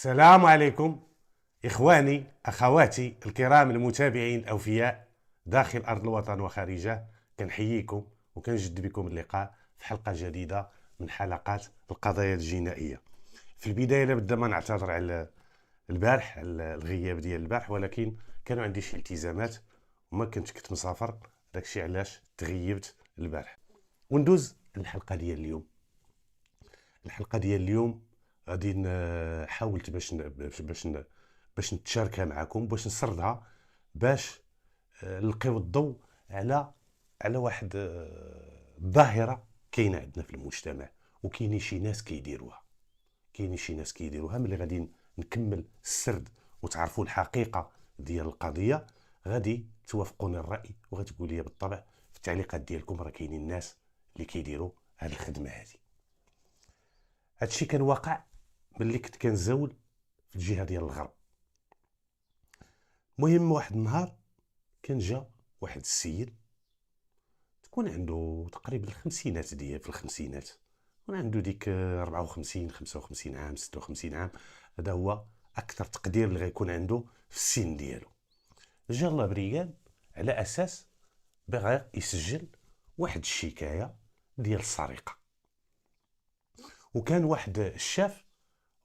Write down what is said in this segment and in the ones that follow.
السلام عليكم إخواني أخواتي الكرام المتابعين الأوفياء داخل أرض الوطن وخارجه. كنحييكم وكنجد بكم اللقاء في حلقة جديدة من حلقات القضايا الجنائية. في البداية لابد ما نعتذر على البارح، على الغياب ديال البارح، ولكن كانوا عندي شي التزامات وما كنت مسافر، داكشي علاش تغيبت البارح. وندوز للحلقة ديال اليوم. الحلقة ديال اليوم غادي حاولت باش نتشاركها معكم، باش نسردها، باش نلقيو الضوء على واحد ظاهرة كاينه عندنا في المجتمع، وكاينين شي ناس كيديروها. ملي غادي نكمل السرد وتعرفوا الحقيقة ديال القضية، غادي توافقوني الرأي وغتقول لي بالطبع في التعليقات ديالكم راه كاينين ناس اللي كيديروا هذه الخدمة هذه. هادشي كان واقع ملي كنت كنزاول في الجهه ديال الغرب. المهم واحد النهار كان جا واحد السيد تكون عنده تقريبا الخمسينات، في الخمسينات، كون عنده ديك 54 55 عام 56 عام. هذا هو اكثر تقدير اللي غيكون عنده في السن ديالو. جا الله بريان على اساس بغى يسجل واحد الشكايه ديال السرقه، وكان واحد الشاف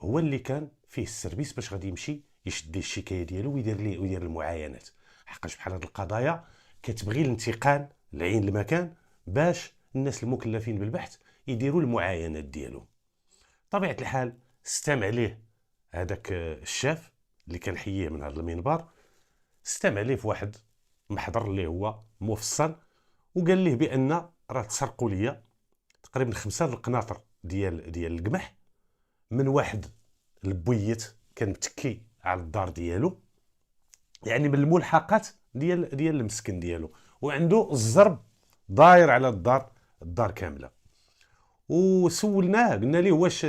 هو اللي كان فيه السيرفيس باش غادي يمشي يشد الشكايه ديالو ويدير المعاينات، حقاش بحال هاد القضايا كتبغي الانتقال العين المكان باش الناس المكلفين بالبحث يديروا المعاينات ديالهم. طبيعه الحال استمع عليه هذاك الشاف اللي كان حييه من هذا المنبر، استمع عليه في واحد محضر اللي هو مفصل، وقال ليه بان راه تسرقوا ليا تقريبا 5 القناطر ديال القمح من واحد البويت كان متكي على الدار ديالو، يعني من الملحقات ديال المسكن ديالو، وعنده الزرب داير على الدار كامله. وسولناه قلنا ليه واش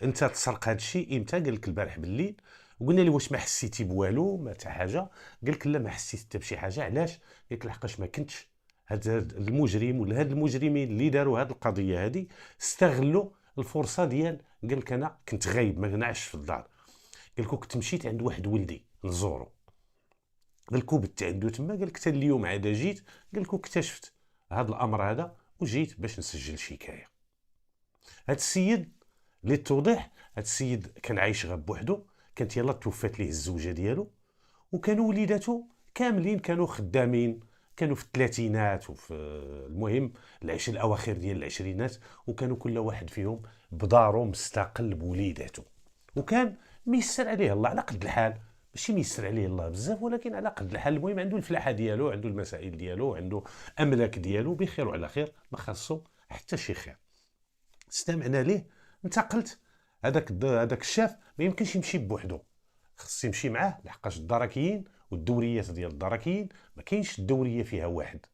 انت تسرق هذا الشيء امتى؟ قال لك البارح بالليل. وقلنا ليه واش ما حسيتي بوالو ما حتى حاجه؟ قال لك لا ما حسيت حتى بشي حاجه. علاش؟ قال لك لحقاش ما كنتش هذا المجرم ولا هاد المجرمين اللي داروا هذه القضيه هذه استغلوا الفرصه ديال، قال لك انا كنت غايب ما نعش في الدار، قال لك كنت مشيت عند واحد ولدي نزورو، قال لك بت عنده تما، قال لك حتى اليوم عاد جيت، قال لك اكتشفت هذا الامر هذا وجيت باش نسجل شكايه. هذا السيد للتوضيح، هذا السيد كان عايش غير بوحدو، كانت يلا توفات ليه الزوجه ديالو، وكانوا وليداتو كاملين كانوا خدامين، كانوا في الثلاثينات وفي المهم الاواخر ديال العشرينات، وكانوا كل واحد فيهم بدارو مستقل بوليداتو، وكان ميسر عليه الله على قد الحال، ماشي ميسر عليه الله بزاف ولكن على قد الحال. المهم عنده الفلاحه ديالو، عنده المسائل ديالو، عنده املاك ديالو بخير وعلى خير، ما خاصو حتى شي خير. استمعنا ليه، انتقلت. هذاك الشاف ما يمكنش يمشي بوحدو، خص يمشي معاه، لحقاش الدركيين والدوريات ديال الدركيين ما كاينش الدوريه فيها واحد،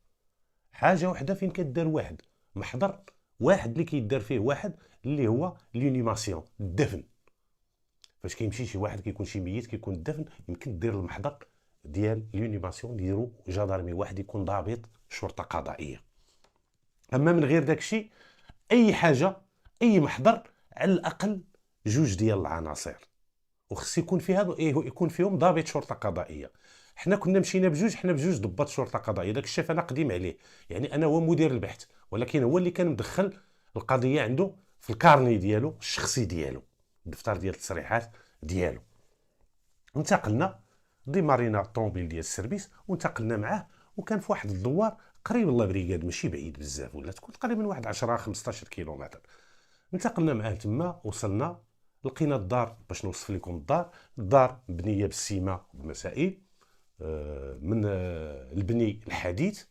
حاجه وحده فين كدار واحد محضر واحد اللي كيدار فيه واحد اللي هو لونيماسيون الدفن. فاش كيمشي شي واحد كيكون شي ميت كيكون الدفن، يمكن دير المحضر ديال لونيماسيون، ديرو جدارمي واحد يكون ضابط شرطه قضائيه. اما من غير داكشي اي حاجه اي محضر على الاقل 2 ديال العناصر، وخص يكون فيها يكون فيهم ضابط شرطه قضائيه. حنا كنا مشينا حنا بجوج ضباط شرطه قضائيه. داك الشيف انا قديم عليه، يعني انا هو مدير البحث، ولكن هو اللي كان مدخل القضيه عنده في الكارني ديالو الشخصي ديالو، الدفتر ديال التصريحات ديالو. انتقلنا ديمارينا الطوموبيل ديال السيرفيس وانتقلنا معاه، وكان في واحد الدوار قريب الله بريكاد، ماشي بعيد بزاف، ولا تكون تقريبا واحد 10 15 كيلومتر. انتقلنا معاه تما، وصلنا لقينا الدار. باش نوصف لكم الدار مبنيه بالسيمه بالمسائل من البني الحديث،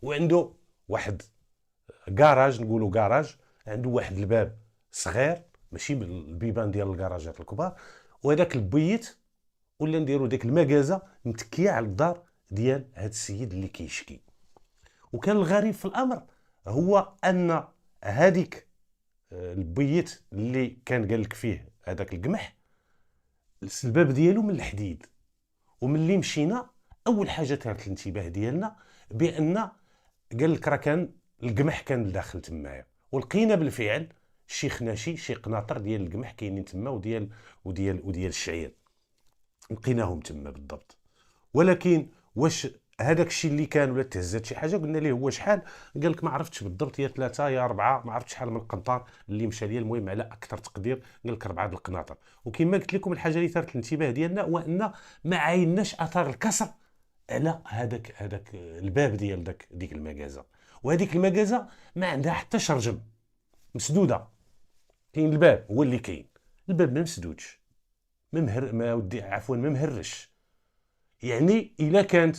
وعنده واحد كراج، نقولوا كراج، عنده واحد الباب صغير ماشي بالبيبان ديال الكراجات الكبار، وهذاك البيت ولا نديروا ديك المكازه متكيه على الدار ديال هذا السيد اللي كيشكي. وكان الغريب في الامر هو ان هذيك البيت اللي كان قال لك فيه هذاك القمح الباب ديالو من الحديد. وملي مشينا اول حاجه تهرت الانتباه ديالنا بان قال لك راه كان القمح كان داخل تمايا، ولقينا بالفعل شي خناشي شي قناطر ديال القمح كاينين تما وديال الشعير، لقيناهم تما بالضبط. ولكن واش هذاك الشيء اللي كان ولا تهزات شي حاجه؟ قلنا ليه هو شحال؟ قال لك ما عرفتش بالضبط، يا 3 يا 4، ما عرفتش شحال من القنطار اللي مشى ليا. المهم على اكثر تقدير قال لك 4 القناطر. وكما قلت لكم الحاجه اللي ثارت الانتباه ديالنا هو ان ما عايناش اثار الكسر على هذاك الباب ديال ديك المكازه. وهذيك المكازه ما عندها حتى شرجم، مسدوده. كاين الباب هو اللي كاين، الباب ما مسدودش، ما ودي عفوا ما مهرش. يعني الا كانت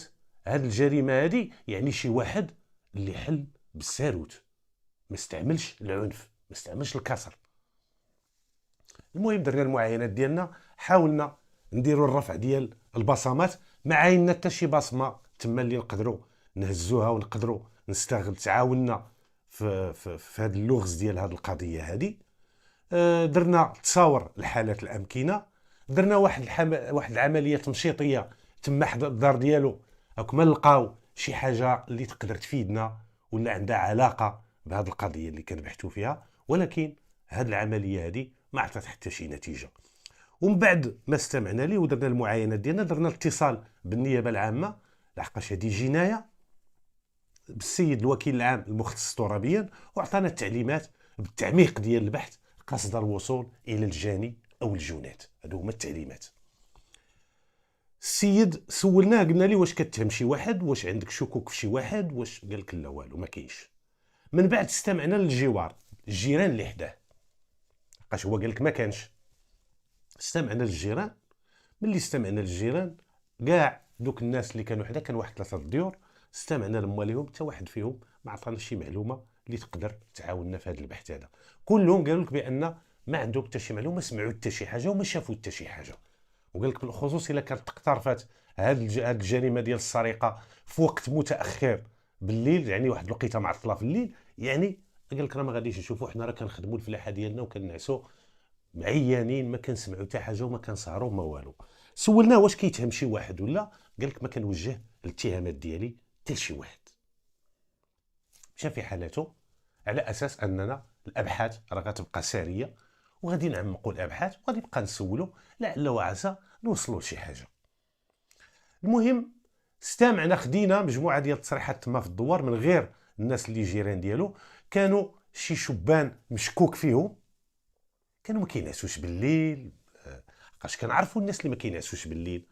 هاد الجريمه هادي يعني شي واحد اللي حل بالساروت، ما استعملش العنف، ما استعملش الكسر. المهم درنا المعاينات ديالنا، حاولنا نديروا الرفع ديال البصمات، ما عايننا حتى شي بصمه تما اللي نقدروا نهزوها ونقدروا نستغل. تعاوننا في هذا اللغز ديال هذه القضيه هذه. درنا تصاور لحالات الامكنه، درنا واحد العمليه تمشيطيه تما حدا الدار ديالو، هاك ما نلقاو شي حاجه اللي تقدر تفيدنا ولا عندها علاقه بهذه القضيه اللي كنبحثوا فيها. ولكن هذه العمليه هذه ما عطات حتى شي نتيجه. ومن بعد ما استمعنا ليه ودرنا المعاينات ديالنا، درنا الاتصال بالنيابه العامه، لحقاش هذه جنايه، بالسيد الوكيل العام المختص ترابيا، وعطانا التعليمات بالتعميق ديال البحث قصد الوصول الى الجاني او الجنات. هادو هما التعليمات. السيد سولناه قلنا ليه واش كتهم شي واحد، واش عندك شكوك في شي واحد، واش؟ قال لك لا والو ما كاينش. من بعد استمعنا للجوار، الجيران اللي حداه، لحقاش هو قال لك ما كانش. استمعنا للجيران، ملي استمعنا للجيران كاع دوك الناس اللي كانوا حدا، كان واحد 3 ديور، استمعنا لمواليهم، حتى واحد فيهم ما عطانا شي معلومه اللي تقدر تعاوننا في هذا البحث هذا. كلهم قالوا لك بان ما عندهم حتى شي معلومه، سمعوا حتى شي حاجه وما شافوا حتى شي حاجه. وقال لك بالخصوص الا كانت اقترفت هذه الجريمه ديال السرقه في وقت متاخر بالليل، يعني واحد الوقيته معطله في الليل، يعني قال لك راه ما غاديش نشوفوا، حنا راه كنخدموا الفلاحه ديالنا وكنعسوا معيانين، ما كنسمعوا حتى حاجه وما كنسهروا ما والو. سولناه واش كيتهم شي واحد ولا؟ قال لك ما كنوجه الاتهامات ديالي حتى لشي واحد. مشى في حالته على اساس اننا الابحاث راه غتبقى ساريه، وغادي نعمقوا الابحاث وغادي نبقى نسولوا لعل وعسى نوصلوا لشي حاجه. المهم استمعنا، خدينا مجموعه ديال التصريحات تما في الدوار من غير الناس اللي جيران ديالو. كانوا شي شبان مشكوك فيهم، كانوا ما كينعسوش بالليل، لحقاش كنعرفوا الناس اللي ما كينعسوش بالليل.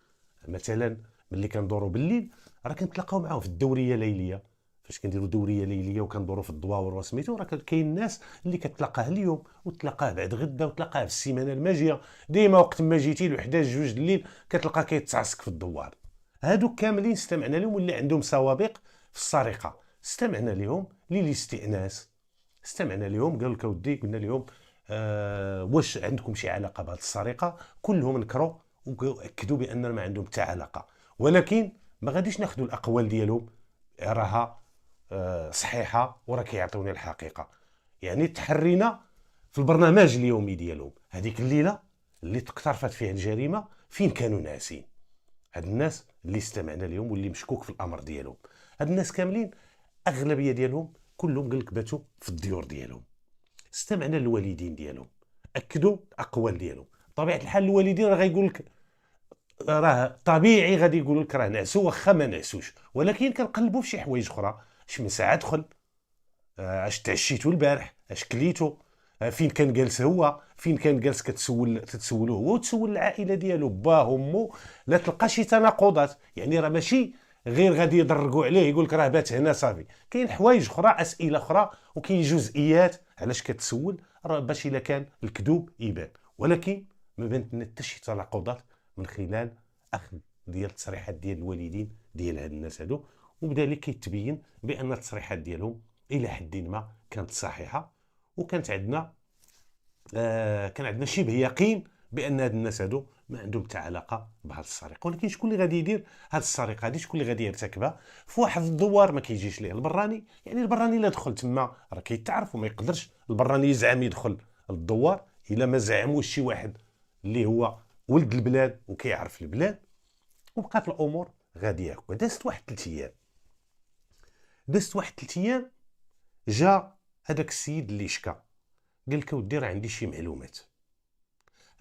مثلا ملي كندوروا بالليل راه كنتلاقاو معاهم في الدوريه الليليه، فاش كنديروا دوريه ليليه وكندوروا في الدواور وسميتو، راه كاين الناس اللي كتلاقاه اليوم وتلاقاه بعد غدا وتلاقاه في السيمانه الماجيه، ديما وقت ما جيتي ل 11 2 الليل كتلقاه كيتعسك في الدوار. هادوك كاملين استمعنا لهم، واللي عندهم سوابق في السرقه استمعنا لهم للاستئناس. استمعنا لهم، قالوا لك اودي، قلنا لهم واش عندكم شي علاقه بهذه السرقه؟ كلهم نكروا واكدوا بان ما عندهم حتى علاقه. ولكن ما غاديش ناخذوا الاقوال ديالهم راها صحيحه وراه كيعطيونا الحقيقه. يعني تحرينا في البرنامج اليومي ديالهم. هذيك الليله اللي تقترفت فيها الجريمه فين كانوا ناسين؟ هاد الناس اللي استمعنا لهم واللي مشكوك في الامر ديالهم، هاد الناس كاملين اغلبيه ديالهم كلهم قال لك باتوا في الديور ديالهم. استمعنا للوالدين ديالهم، اكدوا الاقوال ديالهم. بطبيعه الحال الوالدين راه غايقول لك، راه طبيعي غادي يقولوا لك راه نعسوا واخا ما نعسوش، ولكن كنقلبوا في شي حوايج اخرى. اش من ساعه دخل، اش تعشيتوا البارح، اش كليتوا، فين كان جالس هو، فين كان جالس تتسولوه هو وتسول العائله ديالو باه امه. لا تلقى شي تناقضات، يعني راه ماشي غير غادي يضرقوا عليه يقول لك راه بات هنا صافي. كاين حوايج اخرى، اسئله اخرى، وكاين جزئيات علاش كتسول، راه باش الا كان الكذوب يبان. ولكن ما بانت لنا حتى شي تناقضات من خلال اخذ ديال التصريحات ديال الوالدين ديال هاد الناس هادو. وبذلك كيتبين بان التصريحات ديالهم الى حد ما كانت صحيحه، وكانت عندنا كان عندنا شبه يقين بان هاد الناس هادو ما عندهم حتى علاقه بهذه السرقه. ولكن شكون اللي غادي يدير هذه السرقه هذه؟ شكون اللي غادي يرتكبها في واحد الدوار ما كيجيش ليه البراني؟ يعني البراني الا دخل تما راه كيتعرف، وما يقدرش البراني يزعم يدخل الدوار الا ما زعموش شي واحد اللي هو ولد البلاد وكيعرف البلاد. وبقات الامور غاديه هكا. دازت واحد 3 ايام، جا هذاك السيد اللي شكا قال لك اودي راه عندي شي معلومات.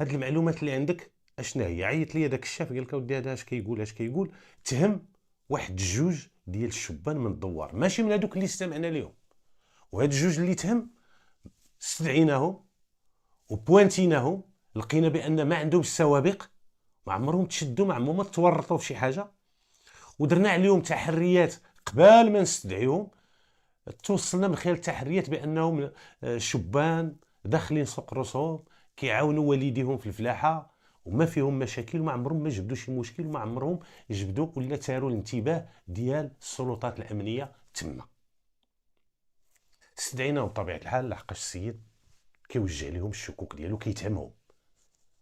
هاد المعلومات اللي عندك اشنا هي؟ عيط لي داك الشاف قال لك اودي هذا اش كيقول تهم واحد جوج ديال الشبان من الدوار، ماشي من هذوك اللي استمعنا ليهم. وهاد الجوج اللي تهم استدعيناهم وبوانتيناهم، لقينا بان ما عندهمش سوابق، ما عمرهم تشدوا، ما عمرهم تورطوا في شي حاجه، ودرنا عليهم تحريات قبل ما نستدعيهم. توصلنا من خلال التحريات بانهم شبان داخلين سوق رسوم كيعاونوا والديهم في الفلاحه وما فيهم مشاكل، وما عمرهم ما جبدوا شي مشكل، وما عمرهم جبدوا ولا تاروا الانتباه ديال السلطات الامنيه تما. استدعيناهم بطبيعه الحال لحقاش السيد كيوجه لهم الشكوك ديالو، كيتهمهم.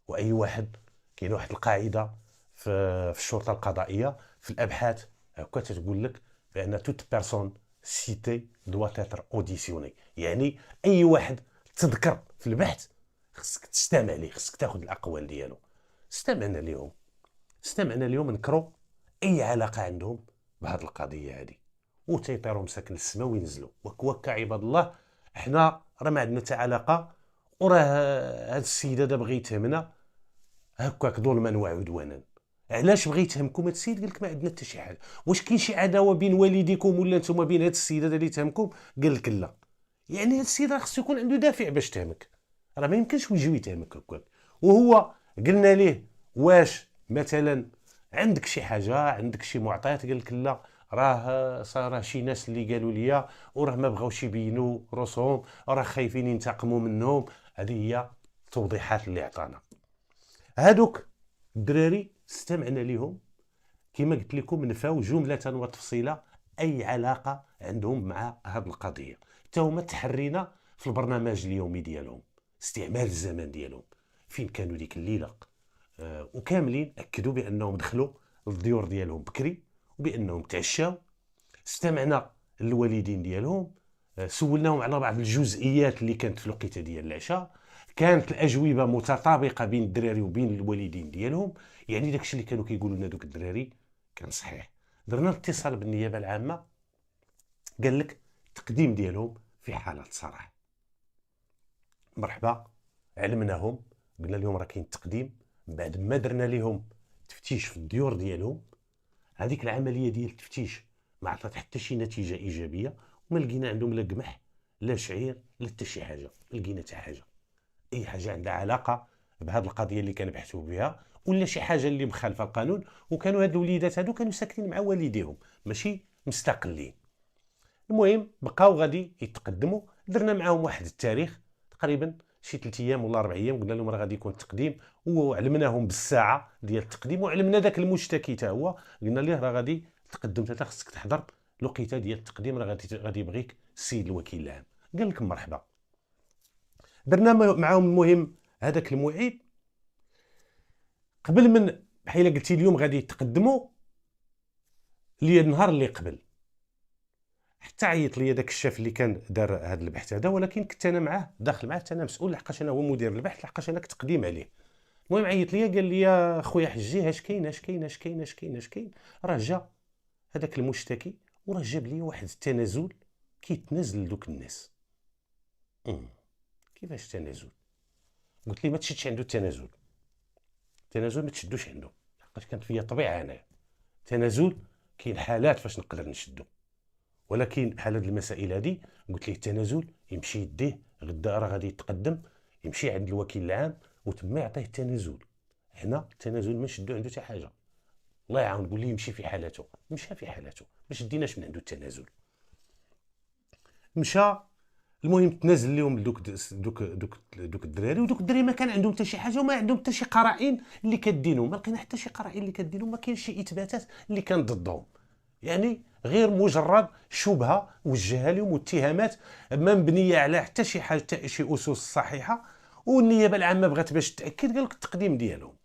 واي واحد، كاين واحد القاعده في الشرطه القضائيه في الابحاث هكا تتقول لك بان توت بيرسون سيتي دوا تاتر اوديسيوني، يعني اي واحد تذكر في البحث خصك تستمع ليه، خصك تاخذ الاقوال ديالو. استمعنا ليهم نكروا اي علاقه عندهم بهذه القضيه هذه، وتيطيروا مساكن السماء وينزلوا وكا عباد الله. احنا راه ما عندنا حتى علاقه، وراه هاد السيد هذا بغى يتهمنا هكاك ظلما وعدوانا. علاش بغى يتهمكم هاد السيد؟ قال لك ما عندنا حتى شي حاجه. واش كاين شي عداوه بين والديكم ولا نتوما بين هاد السيد هذا اللي تهمكم؟ قال لك لا. يعني هاد السيد راه خصو يكون عنده دافع باش تهمك، راه ما يمكنش يجي يتهمك هكاك. وهو قلنا ليه واش مثلا عندك شي حاجه، عندك شي معطيات؟ قال لك لا، راه شي ناس اللي قالوا لي وراه ما بغاوش يبينوا راسهم، راه خايفين ينتقموا منهم. هذه هي التوضيحات اللي عطانا. هادوك الدراري استمعنا ليهم كما قلت لكم، نفاو جمله وتفصيله اي علاقه عندهم مع هذه القضيه. حتى هما تحرينا في البرنامج اليومي ديالهم، استعمال الزمن ديالهم، فين كانوا ديك الليله. وكاملين اكدوا بانهم دخلوا للديور ديالهم بكري وبانهم تعشاو. استمعنا للوالدين ديالهم، سولناهم على بعض الجزئيات اللي كانت في الوقيته ديال العشاء. كانت الاجوبه متطابقه بين الدراري وبين الوالدين ديالهم، يعني داكشي اللي كانوا كيقولوا لنا دوك الدراري كان صحيح. درنا اتصال بالنيابه العامه، قال لك التقديم ديالهم في حاله صراحه. مرحبا، علمناهم، قلنا لهم راه كاين التقديم. بعد ما درنا لهم تفتيش في الديور ديالهم، هذيك العمليه ديال التفتيش ما عطات حتى شي نتيجه ايجابيه، وما لقينا عندهم لا قمح لا شعير لا حتى شي حاجه، لقينا حتى حاجه اي حاجه عندها علاقه بهذه القضيه اللي كنبحثوا بها ولا شي حاجه اللي مخالفه القانون. وكانوا هاد الوليدات هادو كانوا ساكنين مع والديهم ماشي مستقلين. المهم بقاو غادي يتقدموا، درنا معاهم واحد التاريخ تقريبا شي 3 ايام ولا 4 ايام، قلنا لهم راه غادي يكون التقديم، وعلمناهم بالساعه ديال التقديم، وعلمنا ذاك المشتكي حتى هو قلنا ليه راه غادي تقدم، حتى خصك تحضر الوقيته ديال التقديم، راه غادي يبغيك السيد الوكيل العام. قال لك مرحبا. درنا معاهم المهم هذاك الموعد قبل من بحال قلتي اليوم غادي يتقدموا لي النهار اللي قبل. حتى عيط لي داك الشاف اللي كان دار هذا البحث هذا، ولكن كنت انا معاه داخل معاه، انا مسؤول لحقاش انا هو مدير البحث، لحقاش انا كنت تقديم عليه. المهم عيط لي قال لي يا خويا حجي اش كاين راه جا هذاك المشتكي وراه جاب لي واحد التنازل كيتنازل لدوك الناس. كيفاش تنازل؟ قلت لي ما تشدش عنده التنازل ما تشدوش عنده، لحقاش كانت فيا طبيعه انايا. تنازل كاين حالات فاش نقدر نشدو، ولكن بحال هاد المسائل هادي قلت ليه التنازل يمشي يديه غدا راه غادي يتقدم، يمشي عند الوكيل العام وتما يعطيه التنازل. حنا التنازل ما نشدو عنده حتى حاجه، الله يعاون. قول لي يمشي في حالته، مشى في حالته، ما شديناش من عنده التنازل، مشى. المهم تنازل لهم دوك الدراري، ودوك الدراري ما كان عندهم حتى شي حاجه وما عندهم حتى شي قرائن اللي كدينهم، ما لقينا حتى شي قرائن اللي كدينهم، ما كاينش شي اثباتات اللي كانت ضدهم، يعني غير مجرد شبهه وجهها لهم واتهامات ما مبنيه على حتى شي حاجه، حتى شي اسس صحيحه. والنيابه العامه بغات باش تاكد قال لك التقديم ديالهم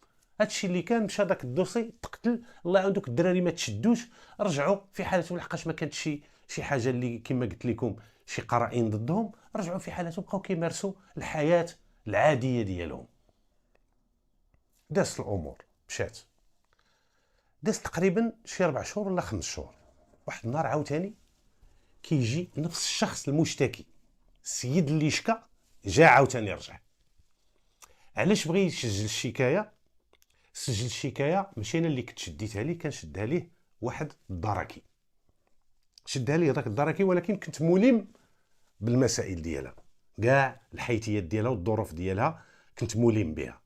هادشي اللي كان. مشى داك الدوسي تقتل، الله يعاون دوك الدراري ما تشدوش، رجعوا في حالتهم لحقاش ما كانتش شي حاجه اللي كما قلت لكم شي قرائن ضدهم، رجعوا في حالتهم بقاو كيمارسوا الحياه العاديه ديالهم. دازت الامور مشات، دازت تقريبا شي 4 شهور ولا 5 شهور. واحد النهار عاوتاني كيجي نفس الشخص المشتكي، السيد اللي شكا جا عاوتاني رجع. علاش بغى يسجل الشكايه؟ سجل الشكايه ماشي انا اللي كنت شديتها ليه، كان شدها ليه واحد الدركي، شدها ليه داك الدركي، ولكن كنت ملم بالمسائل ديالها، كاع الحيثيات ديالها والظروف ديالها كنت ملم بها.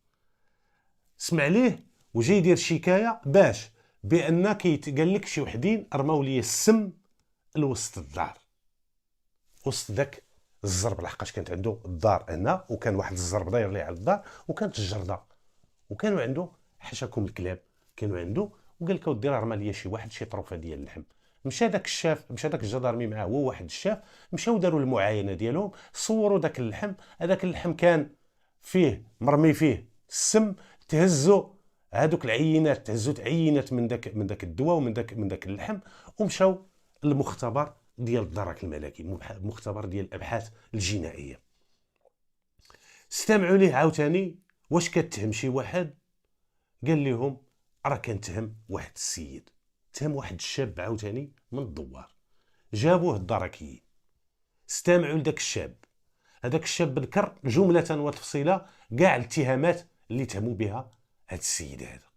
سمع ليه وجاي يدير شكايه باش بان قال لك شي وحدين رماو لي السم لوسط الدار، وسط داك الزرب، لحقاش كانت عنده الدار هنا وكان واحد الزرب داير ليه على الدار وكانت الجرده وكانوا عنده حشاكم الكلاب كانوا عنده، وقال لك اودي راه رمى لي شي واحد شي طروفه ديال اللحم. مشى داك الشاف، مشى داك الجدارمي معاه هو واحد الشاف، مشاو داروا المعاينه ديالهم، صوروا داك اللحم، هذاك اللحم كان فيه مرمي فيه السم، تهزوا هذوك العينات، تهزوا عينات من داك الدواء ومن داك اللحم، ومشاو للمختبر ديال الدرك الملكي، مختبر ديال الابحاث الجنائيه. استمعوا ليه عاوتاني واش كتهم شي واحد، قال لهم راه كنتهم واحد السيد، تهم واحد الشاب عاوتاني من الدوار. جابوه الدركيين، استمعوا لذاك الشاب، هذاك الشاب ذكر جمله وتفصيله كاع الاتهامات اللي تهموا بها هذا السيد هذا.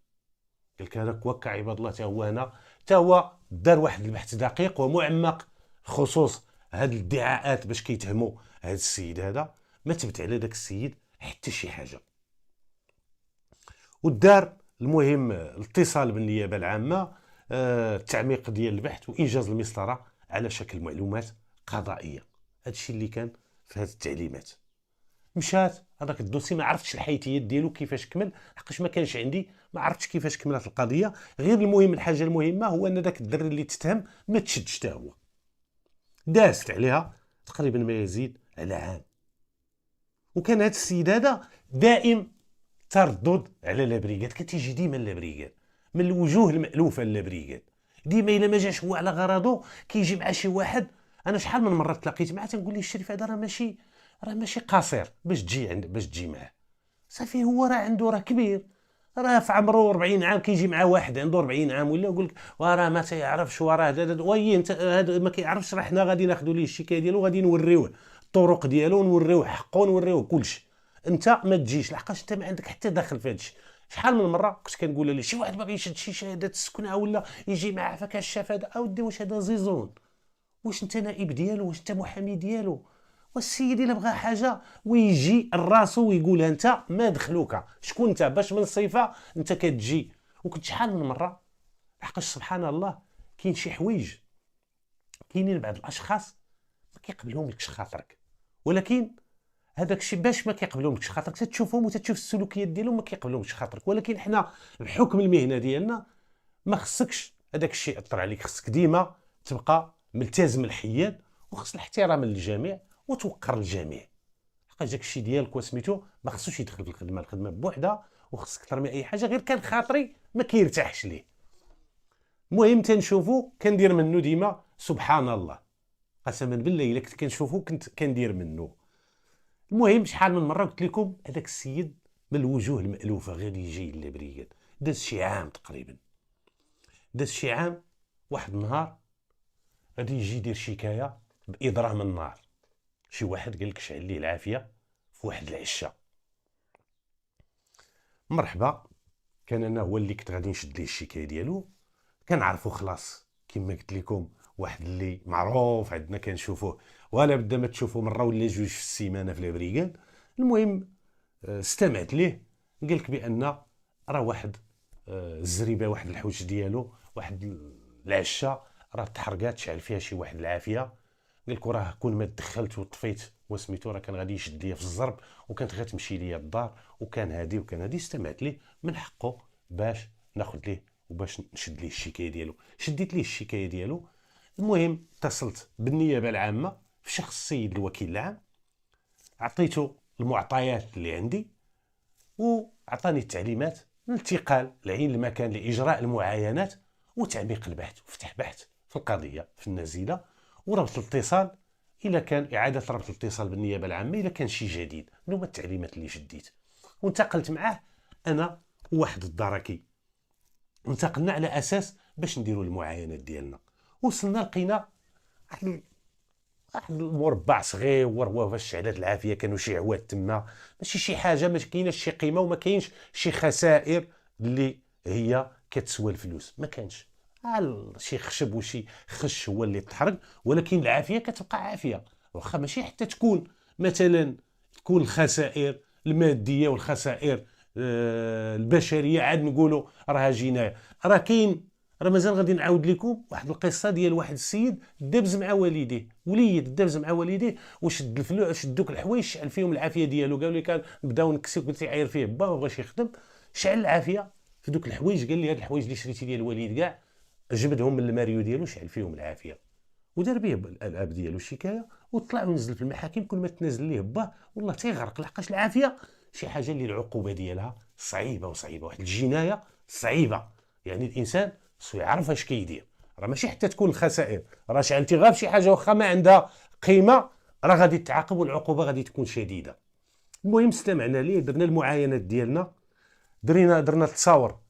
قال لك هذاك وكا عباد الله تا هو هنا، تا هو دار واحد البحث دقيق ومعمق خصوص هاد الادعاءات باش كيتهموا هذا السيد هذا، ما تبت على ذاك السيد حتى شي حاجه. ودار المهم الاتصال بالنيابه العامه، التعميق ديال البحث وانجاز المسطره على شكل معلومات قضائيه. هادشي اللي كان في هذه التعليمات. مشات هذاك الدوسي، ما عرفتش الحيثيات ديالو كيفاش كمل، حقاش ما كانش عندي، ما عرفتش كيفاش كملت القضيه. غير المهم الحاجه المهمه هو ان ذاك الدري اللي تتهم ما تشدش حتى هو، دازت عليها تقريبا ما يزيد على عام. وكان هذا السيد هذا دائم تردد على لابريغاد، كتيجي ديما لابريغاد من الوجوه المألوفه لابريغاد، ديما الا ما جاش هو على غرضه كيجي مع شي واحد. انا شحال من مره تلاقيت معاه تنقول ليه الشريف هذا راه ماشي قصير باش تجي معاه، صافي هو راه عنده راه كبير، راه في عمره 40 عام، كيجي مع واحد عنده 40 عام ولا يقول لك وراه ما تيعرفش، وراه وي انت هذا ما كيعرفش، راه حنا غادي ناخذوا ليه الشكايه ديالو، غادي نوريوه الطرق ديالو، نوريوه حقه، ونوريوه كلشي. انت ما تجيش لحقاش انت ما عندك حتى دخل في هذا الشيء. شحال من مره كنت كنقول ليه شي واحد باغي يشد شي شهاده السكنه ولا يجي معاه فكاش الشاف هذا، اودي واش هذا زيزون؟ واش انت نائب ديالو؟ واش انت محامي ديالو؟ والسيد الا بغى حاجه ويجي الراسو ويقولها، انت ما دخلوك، شكون انت باش من صفه انت كتجي؟ وكنت شحال من مره، لحقاش سبحان الله كاين شي حوايج، كاينين بعض الاشخاص ما كيقبلهملكش خاطرك، ولكن هذاك الشيء باش ما كيقبلهملكش خاطرك تتشوفهم وتتشوف السلوكيات ديالهم ما كيقبلهمش خاطرك، ولكن حنا بحكم المهنه ديالنا ما خصكش هذاك الشيء ياثر عليك، خصك ديما تبقى ملتزم الحياد، وخص الاحترام للجميع وتوقر الجميع، لحقاش داك الشيء ديالك وسميتو ما خصوش يدخل في الخدمه بوحدها، وخصك ترمي اي حاجه غير كان خاطري ما كيرتاحش ليه. المهم تنشوفو كندير منه ديما سبحان الله، قسما بالله الا كنت كنشوفو كنت كندير منه. المهم شحال من مره قلت لكم هذاك السيد من الوجوه المألوفه، غير يجي لابريغاد، داز شي عام تقريبا، داز شي عام. واحد النهار غادي يجي يدير شكايه باضرام النار، شي واحد قال لك شعل ليه العافيه في واحد العشه. مرحبا، كان انا هو اللي كنت غادي نشد ليه الشكايه ديالو، كنعرفو خلاص كما قلت لكم، واحد اللي معروف عندنا كنشوفوه ولا بدا ما تشوفو مره ولا جوج في السيمانه في لابريغاد. المهم استمعت ليه، قال لك بان راه واحد الزريبه، واحد الحوش ديالو، واحد العشه راه تحرقات، شعل فيها شي واحد العافيه. قال لك وراه كون ما دخلت وطفيت وسميتو راه كان غادي يشد ليا في الزرب، وكانت غتمشي ليا الدار، وكان هادي. استمعت ليه، من حقه باش ناخذ ليه وباش نشد ليه الشكايه ديالو، شديت ليه الشكايه ديالو. المهم اتصلت بالنيابه العامه في شخص السيد الوكيل العام، عطيته المعطيات اللي عندي، وعطاني التعليمات الانتقال لعين المكان لاجراء المعاينات وتعميق البحث، وفتح بحث في القضيه في النزيله، وربط الاتصال الا كان اعاده ربط الاتصال بالنيابه العامه الا كان شي جديد. من هما التعليمات اللي شديت، وانتقلت معاه انا وواحد الدركي، انتقلنا على اساس باش نديروا المعاينات ديالنا. وصلنا لقينا واحد المربع صغير هو فاش شعلات العافيه كانوا شي عواد تما، ماشي شي حاجه، ما كايناش شي قيمه وما كاينش شي خسائر اللي هي كتسوى الفلوس، ما كانش شي خشب وشي خش هو اللي تحرق، ولكن العافيه كتبقى عافيه. واخا ماشي حتى تكون مثلا تكون الخسائر الماديه والخسائر البشريه عاد نقولوا راها جنايه. راه كاين، راه مازال غادي نعاود لكم واحد القصه ديال واحد السيد دابز مع والديه، وليد دابز مع والديه وشد الفلوس، شدوك الحوايج شعل فيهم العافيه ديالو. قالوا لي كان بداو نكسيو، قلت يعاير فيه با ما بغاش يخدم، شعل العافيه في دوك الحوايج. قال لي هاد الحوايج اللي شريتي ديال الوالد كاع جبدهم من الماريو ديالو شعل فيهم العافيه، ودار به الاب ديالو الشكايه، وطلع ونزل في المحاكم. كل ما تنازل ليه با والله تيغرق، لحقاش العافيه شي حاجه اللي العقوبه ديالها صعيبه، وصعيبه واحد الجنايه صعيبه. يعني الانسان خصو يعرف اش كيدير. راه ماشي حتى تكون الخسائر، راه شعلتي غير شي حاجه واخا ما عندها قيمه راه غادي تعاقب والعقوبه غادي تكون شديده. المهم استمعنا ليه، درنا المعاينات ديالنا، درنا التصاور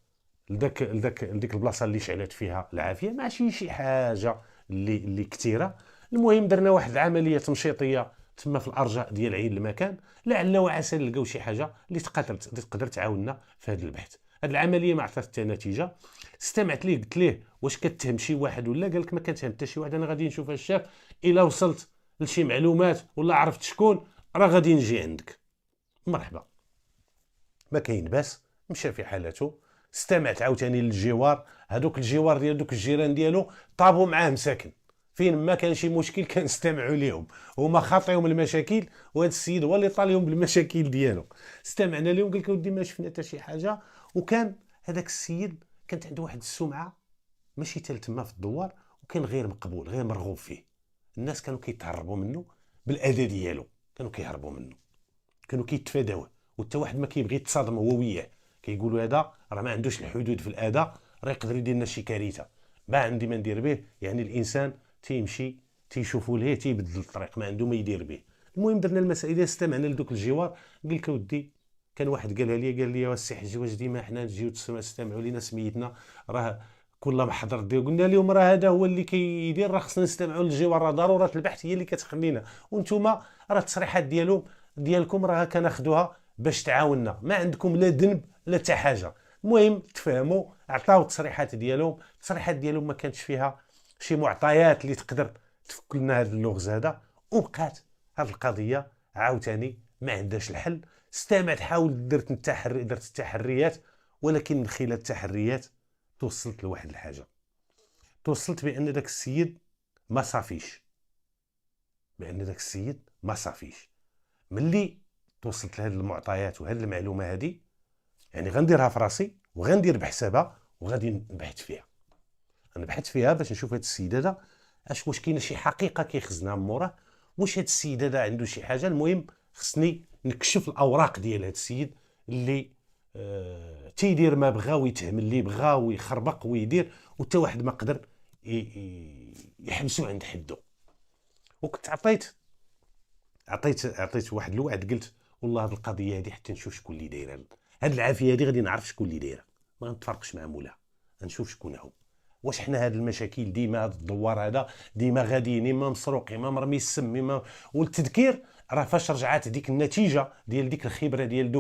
لديك البلاصه اللي شعلت فيها العافيه، ماشي شي حاجه اللي كثيره. المهم درنا واحد العمليه تمشيطيه تما في الارجاء ديال عين المكان، لعل وعسى نلقاو شي حاجه اللي تقدر تعاوننا في هذا البحث. هذه العمليه ما عطات حتى نتيجه. استمعت ليه قلت ليه واش كتهم شي واحد ولا؟ قال لك ما كنتهم حتى شي واحد، انا غادي نشوف الشيخ، الا وصلت لشي معلومات ولا عرفت شكون راه غادي نجي عندك. مرحبا، ما كاين باس، مشى في حالته. استمعت عاوتاني للجوار، هذوك الجوار ديال دوك الجيران ديالو طابوا معاه مساكن، فين ما كان شي مشكل كنستمعوا ليهم، هما خاطيهم المشاكل وهذا السيد هو اللي طاليهم بالمشاكل ديالو. استمعنا لهم، قال لك ودي ما شفنا حتى شي حاجه. وكان هذاك السيد كانت عنده واحد السمعه ماشي حتى تما في الدوار، وكان غير مقبول غير مرغوب فيه. الناس كانوا كيتهربوا منه بالاذى ديالو، كانوا كيهربوا منه، كانوا كيتفاداوه، وحتى واحد ما كيبغي يتصادم هو وياه، كيقولوا هذا راه ما عندوش الحدود في الاذى، راه يقدر يدير لنا شي كارثه، ما عندي ما ندير به. يعني الانسان تيمشي تيشوفوا ليه تيبدل الطريق، ما عنده ما يدير به. المهم درنا المسائل، استمعنا لدوك الجوار. قال لك ودي كان واحد قالها لي، قال لي السي حجي واش ديما حنا نجيو تستمعوا لينا سميتنا راه كل محضر دير؟ قلنا لهم راه هذا هو اللي كيدير، راه خصنا نستمعوا للجوار، راه ضروره البحث هي اللي كتخلينا، وانتم راه التصريحات ديالكم راه كناخذوها باش تعاوننا، ما عندكم لا ذنب لا حتى حاجه. المهم تفاهموا، عطاو التصريحات ديالهم. التصريحات ديالهم ما كانتش فيها شي معطيات اللي تقدر تفك لنا هذا اللغز هذا، وبقات هذه القضيه عاوتاني ما عندهاش الحل. استمعت، حاولت، درت التحريات، ولكن من خلال التحريات توصلت لواحد الحاجه، توصلت بان داك السيد ما صافيش، ملي توصلت لهذه المعطيات وهذه المعلومه هذه، يعني غنديرها في راسي وغندير بحسابها وغادي نبحث فيها باش نشوف هذا السيد هذا واش كاينه شي حقيقه كيخزنها من موراه، واش هذا السيد هذا عنده شي حاجه. المهم خصني نكشف الاوراق ديال هذا السيد اللي تيدير ما بغا ويتهم اللي بغا ويخربق ويدير، وحتى واحد ما قدر يحبسو عند حده. وكنت عطيت واحد الوعد، قلت والله هذه القضيه هذه حتى نشوف شكون اللي دايرها، هذه العافيه هذه غادي نعرف شكون اللي دايرها، ما نتفرقش مع مولاها، نشوف شكون هو. واش حنا هذه المشاكل ديما هذا الدوار هذا ديما غاديين اما مسروق اما مرمي السم اما. والتذكير راه فاش رجعت ديك النتيجه ديال ديك الخبره ديال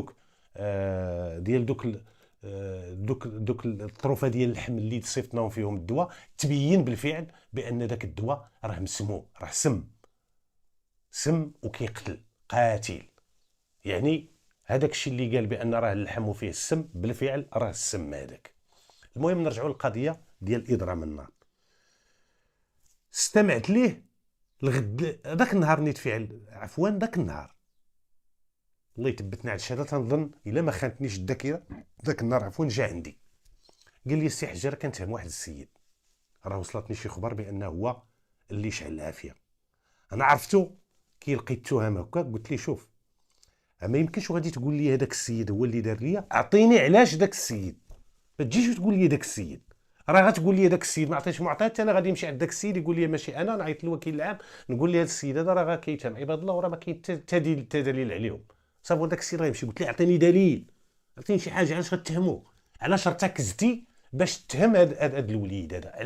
دوك الطروفه ديال اللحم اللي صيفطناهم فيهم الدواء، تبين بالفعل بان ذاك الدواء راه مسموم، راه سم وكيقتل قاتل. يعني هذاك الشيء اللي قال بان راه اللحم فيه السم بالفعل راه السم هذاك. المهم نرجعوا للقضيه ديال اضرام النار. استمعت ليه الغد ذاك النهار نيت فعل عفوا ذاك النهار الله يثبتنا على الشهاده، تنظن الا ما خانتنيش الذاكره ذاك النهار عفوا جا عندي قال لي السي حجر كنتهم واحد السيد راه وصلتني شي خبر بانه هو اللي شعل العافيه. انا عرفتو كي لقيت التهم هكا قلت لي شوف ما يمكنش غادي تقول لي هذاك السيد هو اللي دار ليا، اعطيني علاش ذاك السيد، ما تجيش وتقول لي ذاك السيد، راه غتقول لي ذاك السيد ما عطيتش معطيات، انا غادي نمشي عند ذاك السيد يقول لي ماشي انا، نعيط للوكيل العام نقول لي هذا السيد هذا راه كيتهم عباد الله وراه ما كاين حتى دليل عليهم. صافي ذاك السيد غيمشي، قلت لي اعطيني دليل، اعطيني شي حاجه علاش غتهموه، علاش ارتكزتي باش تهم هذا الوليد هذا،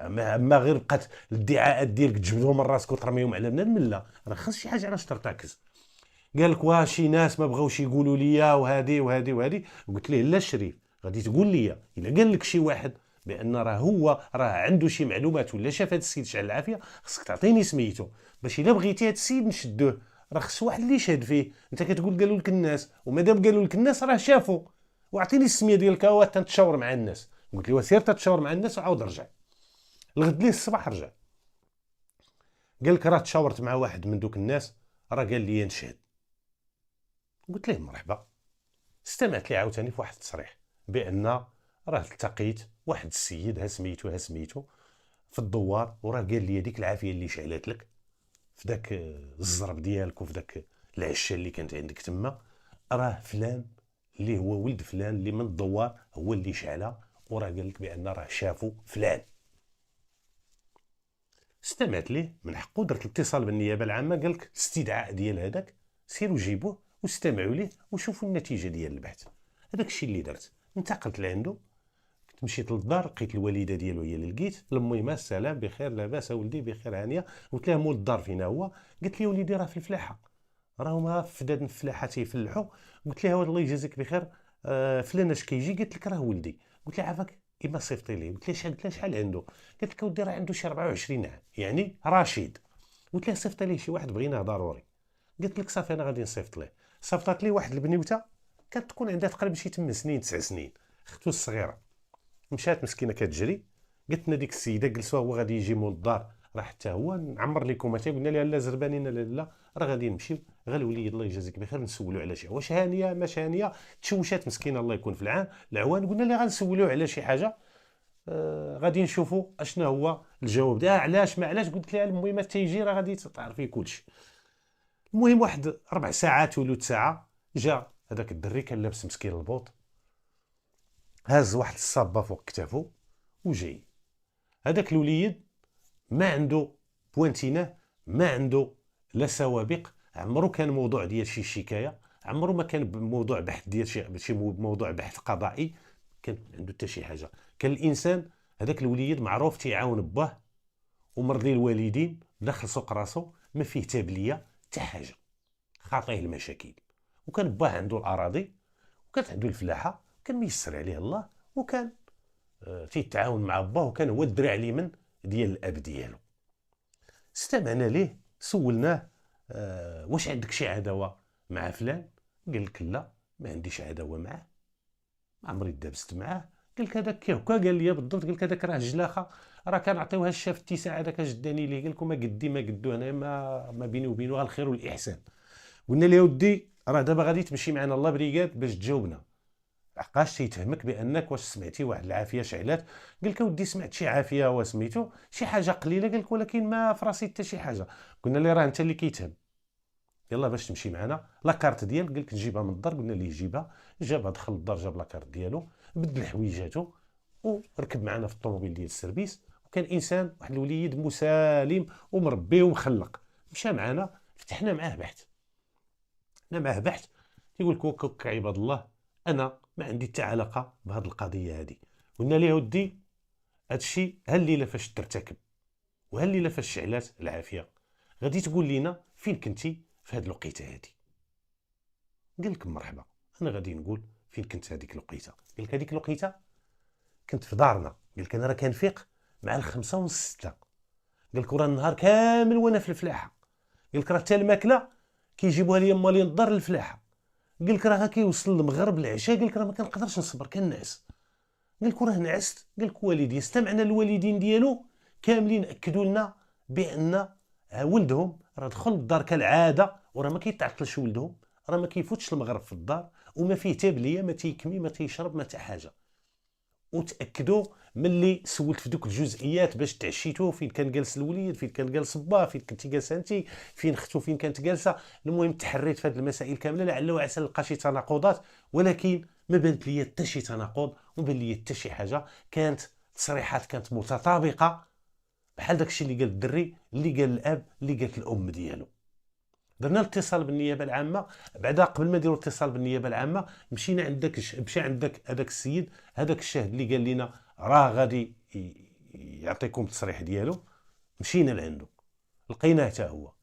اما غير بقات الادعاءات ديالك تجبدهم من راسك وترميهم على بنادم، لا راه خاص شي حاجه علاش ترتكز. قال لك واه شي ناس ما بغاوش يقولوا ليا وهذه وهذه وهذه. قلت ليه لا الشريف، غادي تقول لي الا قال لك شي واحد بان راه عنده شي معلومات ولا شاف هذا السيد شعل العافيه، خصك تعطيني سميتو باش الا بغيتي هذا السيد نشدوه. راه خص واحد اللي يشهد فيه. انت كتقول قالوا لك الناس، ومادام قالوا لك الناس راه شافوا. واعطيني السميه ديالك هو تنتشاور مع الناس. قلت له سير تتشاور مع الناس وعاود رجع. الغد ليه الصباح رجع قال لك راه تشاورت مع واحد من دوك الناس، راه قال لي نشهد. قلت ليه مرحبا. استمعت ليه عاوتاني في واحد التصريح بان راه التقيت واحد السيد ها سميتو في الدوار، وراه قال لي هذيك العافيه اللي شعلات لك في داك الزرب ديالك وفي داك العشه اللي كانت عندك تما، راه فلان اللي هو ولد فلان اللي من الدوار هو اللي شعلها، وراه قال لك بان راه شافوا فلان. استمعت ليه من حقه، درت الاتصال بالنيابه العامه. قال لك الاستدعاء ديال هذاك سيروا جيبوه واستمعوا ليه وشوفوا النتيجه ديال البحث. هذاك الشيء اللي درت. انتقلت لعنده، مشيت للدار، لقيت الوالده ديالو هي اللي لقيت. لميمه السلام بخير لاباس ولدي بخير هانيه. قلت لها مول الدار فينا هو؟ قالت لي وليدي راه في الفلاحه، راهما في فداد الفلاحه تيفلحوا. قلت لها الله يجازيك بخير، فلان اش كيجي؟ قالت لك راه ولدي. قلت لها عافاك اما صيفطي ليه. قلت لها شحال عنده؟ قالت لك ودي راه عنده شي 24 عام يعني رشيد. قلت لها صيفط ليه شي واحد بغيناه ضروري. قالت لك صافي انا غادي نصيفط ليه. صيفطات لي واحد البنيوته كانت تكون عندها تقريبا شي 8 سنين 9 سنين، اختو الصغيره. مشات مسكينه كتجري، قالت لنا ديك السيده جلسوا هو غادي يجي مول الدار، راه حتى هو نعمر لكم حتى. قلنا لها لا زربانين لا راه غادي نمشيو غير الوليد الله يجازيك بخير نسولوا على شي واش هانيه ماش هانيه. تشوشات مسكينه الله يكون في العوان. قلنا لها غنسولوا على شي حاجه، غادي نشوفوا اشنا هو الجواب ديالها علاش ما علاش. قلت لها المهم تيجي راه غادي تعرفي كلشي. المهم واحد 4 ساعات ولو ساعه جا هذاك الدري كان لابس مسكين البوط، هاز واحد الصابه فوق كتافو وجاي. هذاك الوليد ما عنده بوانتيناه، ما عنده لا سوابق، عمرو كان موضوع ديال شي شكايه، عمرو ما كان موضوع بحث ديال شي موضوع بحث قضائي، كان عنده حتى شي حاجه. كان الانسان هذاك الوليد معروف تيعاون باه ومرضي الوالدين، دخل سوق راسو، ما فيه تابليه حتى حاجه، خاطيه المشاكل. وكان باه عنده الاراضي وكانت عنده الفلاحه، كان ميسر عليه الله، وكان تيتعاون مع باه، وكان هو الدراع اليمن ديال الاب ديالو. استمعنا ليه، سولناه واش عندك شي عداوه مع فلان؟ قال لك لا ما عنديش عداوه معاه، ما عمري دابست معاه. قال لك هذاك كيهكا؟ قال لي بالضبط. قال لك هذاك راه جلاخه، راه كنعطيوها الشاف التيساع هذاك جداني ليه. قال لكم ما قدي ما قدو، هنا ما بيني وبينه الخير والاحسان. قلنا له ودي راه دابا غادي تمشي معنا الله بريقاد باش تجاوبنا، عقاش تيتهمك بانك واش سمعتي واحد العافيه شعلات. قال لك ودي سمعت شي عافيه وسميتو شي حاجه قليله. قال لك ولكن ما في راسي حتى شي حاجه. قلنا له راه انت اللي كيتهم، يلا باش تمشي معنا لاكارت ديالك. قال لك نجيبها من الدار. قلنا ليه جيبها. جابها دخل الدار، جاب لاكارت ديالو، بدل حويجاتو وركب معنا في الطوموبيل ديال السيرفيس. وكان انسان واحد الوليد مسالم ومربي ومخلق. مشى معنا، فتحنا معاه بحث. تيقول لك وكك عباد الله انا ما عندي حتى علاقه بهذه القضيه هذه. قلنا ليه ودي هادشي هالليله فاش ترتكب وهالليله فاش شعلات العافيه غادي تقول لنا فين كنتي في هذه الوقيته هذه. قال لك مرحبا، انا غادي نقول فين كنت هذيك الوقيته. قال لك هذيك الوقيته كنت في دارنا. قال لك انا راه كنفيق مع 5 ونص 6. قال لك ورا النهار كامل وانا في الفلاحه. قال لك راه حتى الماكله كيجيبوها لي مالين الدار للفلاحه. قال لك راه كيوصل المغرب العشاء، قال لك راه ما كنقدرش نصبر كنعس. قال لك وراه نعست. قال لك والدي استمعنا الوالدين ديالو كاملين اكدوا لنا بان ولدهم راه دخل الدار كالعاده، وراه ما كيتعطلش ولدهم، راه ما كيفوتش المغرب في الدار، وما فيه تابليه، ما تيكمي ما تيشرب ما حتى حاجه. وتاكدوا ملي سولت في دوك الجزئيات باش تعشيتو فين كان جالس الوليد، فين كان جالس با، فين كنتي جالسه انت، فين اختو فين كانت جالسه. المهم تحريت في هذه المسائل كامله لعل وعسى نلقى شي تناقضات، ولكن ما بانت لي حتى شي تناقض، ما بان لي حتى شي حاجه. كانت تصريحات كانت متطابقه بحال داكشي اللي قال الدري، اللي قال الاب، اللي قالت الام ديالو. درنا الاتصال بالنيابه العامه. بعدا قبل ما نديروا الاتصال بالنيابه العامه مشينا عند داك هذاك السيد، هذاك الشاهد اللي قال لنا راه غادي يعطيكم التصريح ديالو. مشينا لعنده، لقيناه حتى هو،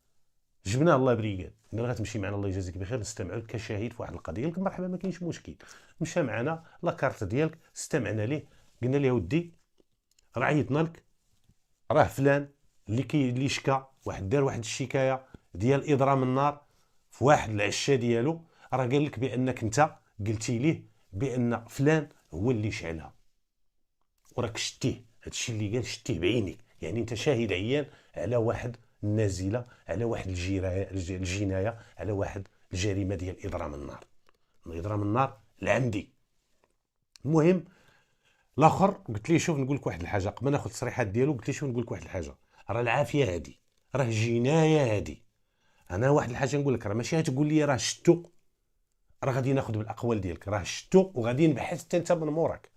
جبناه الله بريقاد، قلنا غتمشي معنا الله يجازيك بخير نستمعوا لك كشاهد في واحد القضيه. قلت مرحبا ما كاينش مشكل. مشى معنا لاكارت ديالك، استمعنا ليه، قلنا له ودي راه عيطنا لك، راه فلان اللي شكا واحد دار واحد الشكايه ديال اضرام النار في واحد العشه ديالو، راه قال لك بانك انت قلتي ليه بان فلان هو اللي شعلها، وراك شتيه. هادشي اللي قال شتيه بعينيك، يعني انت شاهد عيان على واحد النازله، على واحد الجنايه، على واحد الجريمه ديال اضرام النار، اضرام النار العمدي. المهم الاخر قلت ليه شوف نقول لك واحد الحاجه قبل ما ناخذ التصريحات ديالو، قلت ليه شوف نقول لك واحد الحاجه، راه العافيه هادي، راه جنايه هادي. انا واحد الحاجه نقول لك، راه ماشي تقول لي راه شتو، راه غادي ناخذ بالاقوال ديالك، راه شتو وغادي نبحث حتى انت من موراك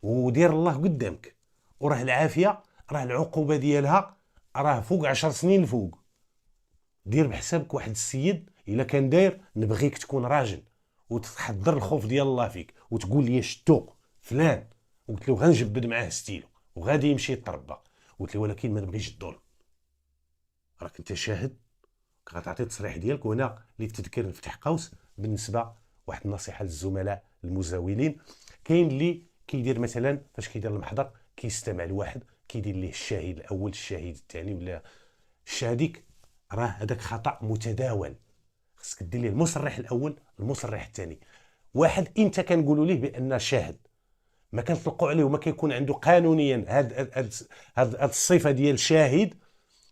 ودير الله قدامك. وراه العافيه راه العقوبه ديالها راه فوق 10 سنين الفوق. دير بحسابك واحد السيد الا كان داير نبغيك تكون راجل وتحضر الخوف ديال الله فيك وتقول لي شتو فلان، وقلت له غنجبد معاه ستيلو وغادي يمشي يتربى، قلت له ولكن ما نبغيش الظلم، راك انت شاهد غتعطي التصريح ديالك. وهنا اللي تذكر نفتح قوس بالنسبه واحد النصيحه للزملاء المزاولين، كاين اللي كيدير مثلا فاش كيدير المحضر كيستمع لواحد كيدير ليه الشاهد الاول الشاهد الثاني ولا الشهاديك، راه هذاك خطا متداول. خصك دير ليه المصرح الاول المصرح الثاني. واحد انت كنقولوا ليه بان شاهد ما كنطلقوا عليه وما كيكون عنده قانونيا هاد الصفه ديال شاهد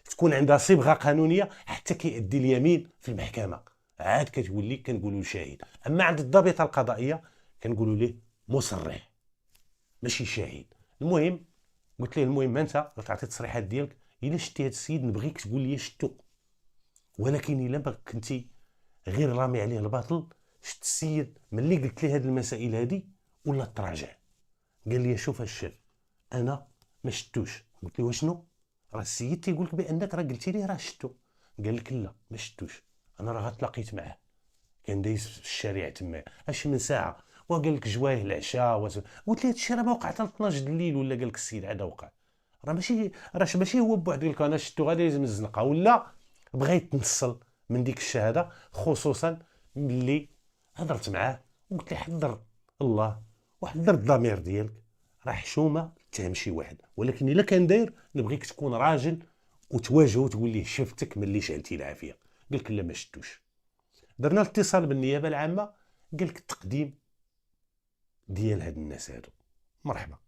تكون عندها صبغه قانونيه حتى كيأدي اليمين في المحكمه، عاد كتولي كنقولوا شاهد. اما عند الضابطه القضائيه كنقولوا ليه مصرح ماشي شاهد. المهم قلت ليه المهم انت تعطي التصريحات ديالك، الا شتي هذا السيد نبغيك تقول لي شتو، ولكن الا ما كنتي غير رامي عليه الباطل. شت السيد ملي قلت ليه هذه المسائل هذه ولا تراجع، قال لي شوف الشيف انا ما شتوش. قلت له وشنو؟ راه السيد تيقول لك بانك راه قلتي ليه راه شتو. قال لك لا ما شتوش، انا راه غتلاقيت معاه كان دايز في الشارع تما اش من ساعه وقال لك جوايه العشاء قلت له هادشي راه ما وقع حتى 12 د الليل ولا قال لك السيد عاد وقع، راه ماشي هو بوحدو قال لك انا شتو غادي يلزم الزنقه ولا بغا يتنصل من ديك الشهاده. خصوصا ملي هضرت معاه وقلت له حضر الله وحضر الضمير ديالك، راه حشومه تهم شي واحد، ولكن الا كان داير نبغيك تكون راجل وتواجهه وتقول ليه شفتك ملي شعلتي العافيه. قال لك لا ما شتوش. درنا الاتصال بالنيابه العامه، قال لك التقديم ديال هاد الناس هادو مرحبا.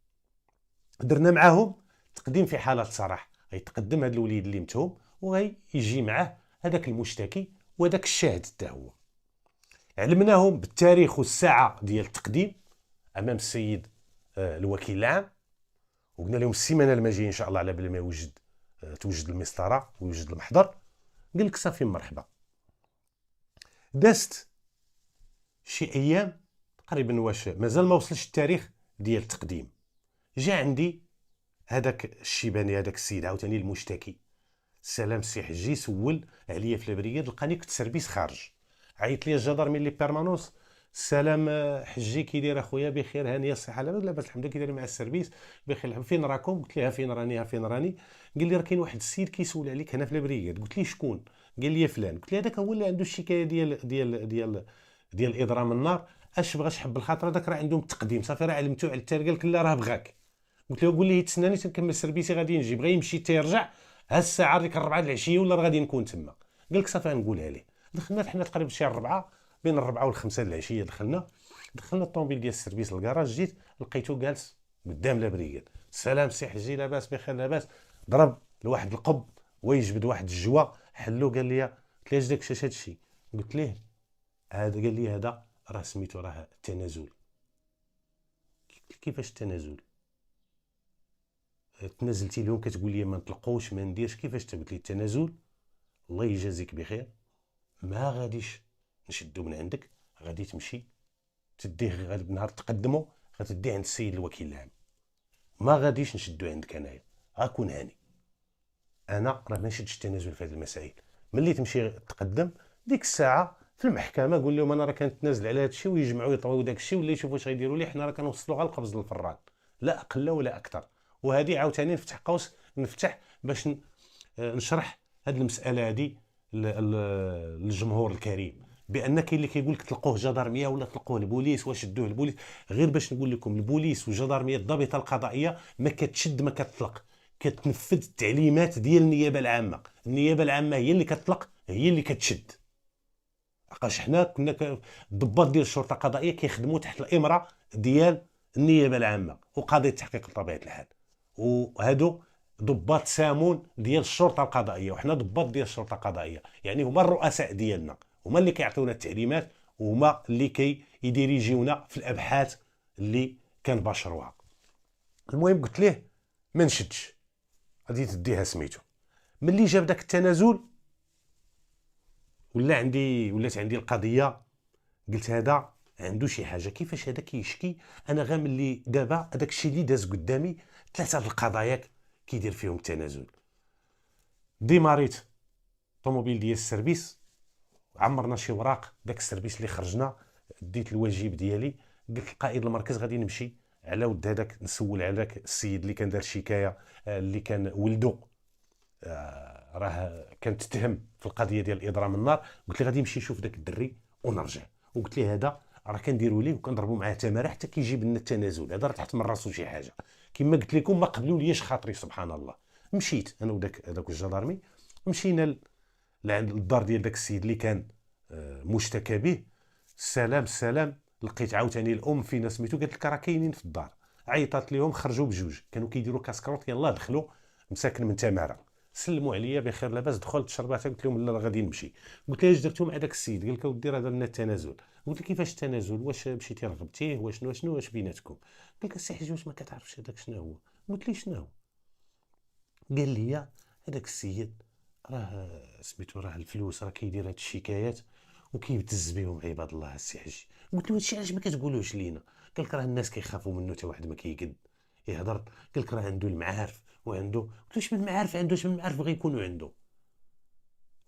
درنا معاهم تقديم في حاله صراح، غيتقدم هاد الوليد اللي متهم وغيجي معاه هذاك المشتكي وهذاك الشاهد حتى هو. علمناهم بالتاريخ والساعه ديال التقديم امام السيد الوكيل العام، وقلنا لهم السيمانه الماجيه ان شاء الله على بلا ما توجد المسطره ويوجد المحضر. قال لك صافي مرحبا. دازت شي ايام تقريبا، واش مازال ما وصلش التاريخ ديال التقديم، جا عندي هذاك الشيباني هذاك السيد عاوتاني المشتكي، سلام السي حجي سول عليا في البرياد لقاني كنت سيرفيس خارج، عيط لي الجدرمي اللي بيرمانونس، سلام حجي كي داير اخويا بخير هانيه الصحه لاباس الحمد لله كي داير مع السيرفيس بخير فين راكم؟ قلت ليه فين راني قال لي راه كاين واحد السيد كيسول عليك هنا في البرياد. قلت ليه شكون؟ قال لي فلان. قلت ليه هذاك هو اللي عنده الشكايه ديال اضرام النار، اش بغاش حب الخاطر هذاك راه عندهم التقديم صافي راه علمتو على التار. قال لك لا راه بغاك. قلت له قول لي تسناني تنكمل سيرفيسي غادي نجي، بغا يمشي تيرجع ها الساعه ديك 4 د العشيه ولا غادي نكون تما. قال لك صافي غنقولها ليه. دخلنا حنا تقريبا شي 4 بين 4 و5 د العشيه، دخلنا الطوموبيل ديال السيرفيس للكراج، جيت لقيتو جالس قدام لابرياد. سلام سي حجي لاباس بخير لاباس. ضرب لواحد القب ويجبد واحد الجوا حلو. قال لي قلت ليه اش داك هذا الشيء؟ قلت ليه هذا، قال لي هذا راه سميتو راه التنازل. كيفاش التنازل؟ تنازلتي لهم كتقول لي ما نطلقوش ما نديرش، كيفاش قلت لي التنازل؟ الله يجازيك بخير ما غاديش نشدو من عندك، غادي تمشي تديه غالب نهار تقدموا غتديه عند السيد الوكيل العام، ما غاديش نشدو عندك انايا، غاكون هاني. انا راه ما نشدش التنازل في هذه المسائل. ملي تمشي تقدم ديك الساعه في المحكمه قول لهم انا راه كنتنازل على هذا الشيء، ويجمعوا يطويو داك الشيء ولا يشوفوا واش غيديروا لي. حنا راه كنوصلوا غير القفز للفران، لا اقل ولا اكثر. وهذه عاوتاني نفتح قوس نفتح باش نشرح هذه المساله هذه للجمهور الكريم، بان كاين اللي كيقول لك طلقوه جدارميه ولا طلقوه البوليس وشدوه البوليس. غير باش نقول لكم البوليس والجدارميه الضابطه القضائيه ما كتشد ما كتطلق، كتنفذ التعليمات ديال النيابه العامه. النيابه العامه هي اللي كتطلق، هي اللي كتشد. لحقاش حنا كنا الضباط ديال الشرطه القضائيه كيخدموا تحت الامره ديال النيابه العامه وقضيه التحقيق بطبيعه الحال، وهادو ضباط سامون ديال الشرطه القضائيه، وحنا ضباط ديال الشرطه القضائيه. يعني هما الرؤساء ديالنا، هما اللي كيعطيونا التعليمات، وهما اللي كيديريجيونا في الابحاث اللي كنباشروها. المهم قلت ليه ما نشدش، غادي تديها سميتو. ملي جاب داك التنازل ولات عندي القضيه، قلت هذا عنده شي حاجه. كيفاش هذا كيشكي؟ انا غير ملي دابا هذاك الشيء اللي داز قدامي 3 القضايا كيدير فيهم التنازل. ديماريت طوموبيل ديال السيرفيس، عمرنا شي وراق داك السيرفيس اللي خرجنا، ديت الواجب ديالي، قلت لقائد المركز غادي نمشي على ود هذاك نسول على داك السيد اللي كان دار الشكايه، اللي كان ولدو راه كان تتهم في القضيه ديال اضرام النار. قلت له غادي نمشي نشوف داك الدري ونرجع. وقلت له هذا راه كنديروا ليه وكنضربوا معاه تماره حتى كيجيب لنا التنازل، هذا راه تحت من راسو شي حاجه. كما قلت لكم ما قبلوا ليش خاطري سبحان الله. مشيت انا وداك الجدارمي، مشينا لعند الدار ديال داك السيد اللي كان مشتكى به. السلام لقيت عاوتاني الام فينا سميتو، قالت لك راه كاينين في الدار. عيطات ليهم خرجوا بجوج، كانوا كيديروا كاسكروط، يلاه دخلوا مساكن من تماره. سلموا عليا بخير لاباس، دخلت شربات، قلت لهم لا راه غادي نمشي. قلت له اش درتو مع داك السيد؟ قال لك اودي راه درنا التنازل. قلت له كيفاش التنازل؟ واش مشيتي رغبتيه؟ شنو واش بيناتكم؟ قال لك السي حجي واش ما كتعرفش هذاك شنو هو؟ قلت ليه شنو هو؟ قال لي هذاك السيد راه سميتو راه الفلوس راه كيدير هاد الشكايات وكيبتز بهم عباد الله السي حجي. قلت له هادشي علاش ما كتقولوش لينا؟ قال لك راه الناس كيخافوا منه، حتى واحد ما كيقد يهضر. قال لك راه عنده المعارف وعنده. قلت له اش من معارف عنده؟ اش من معارف بغا يكونوا عنده؟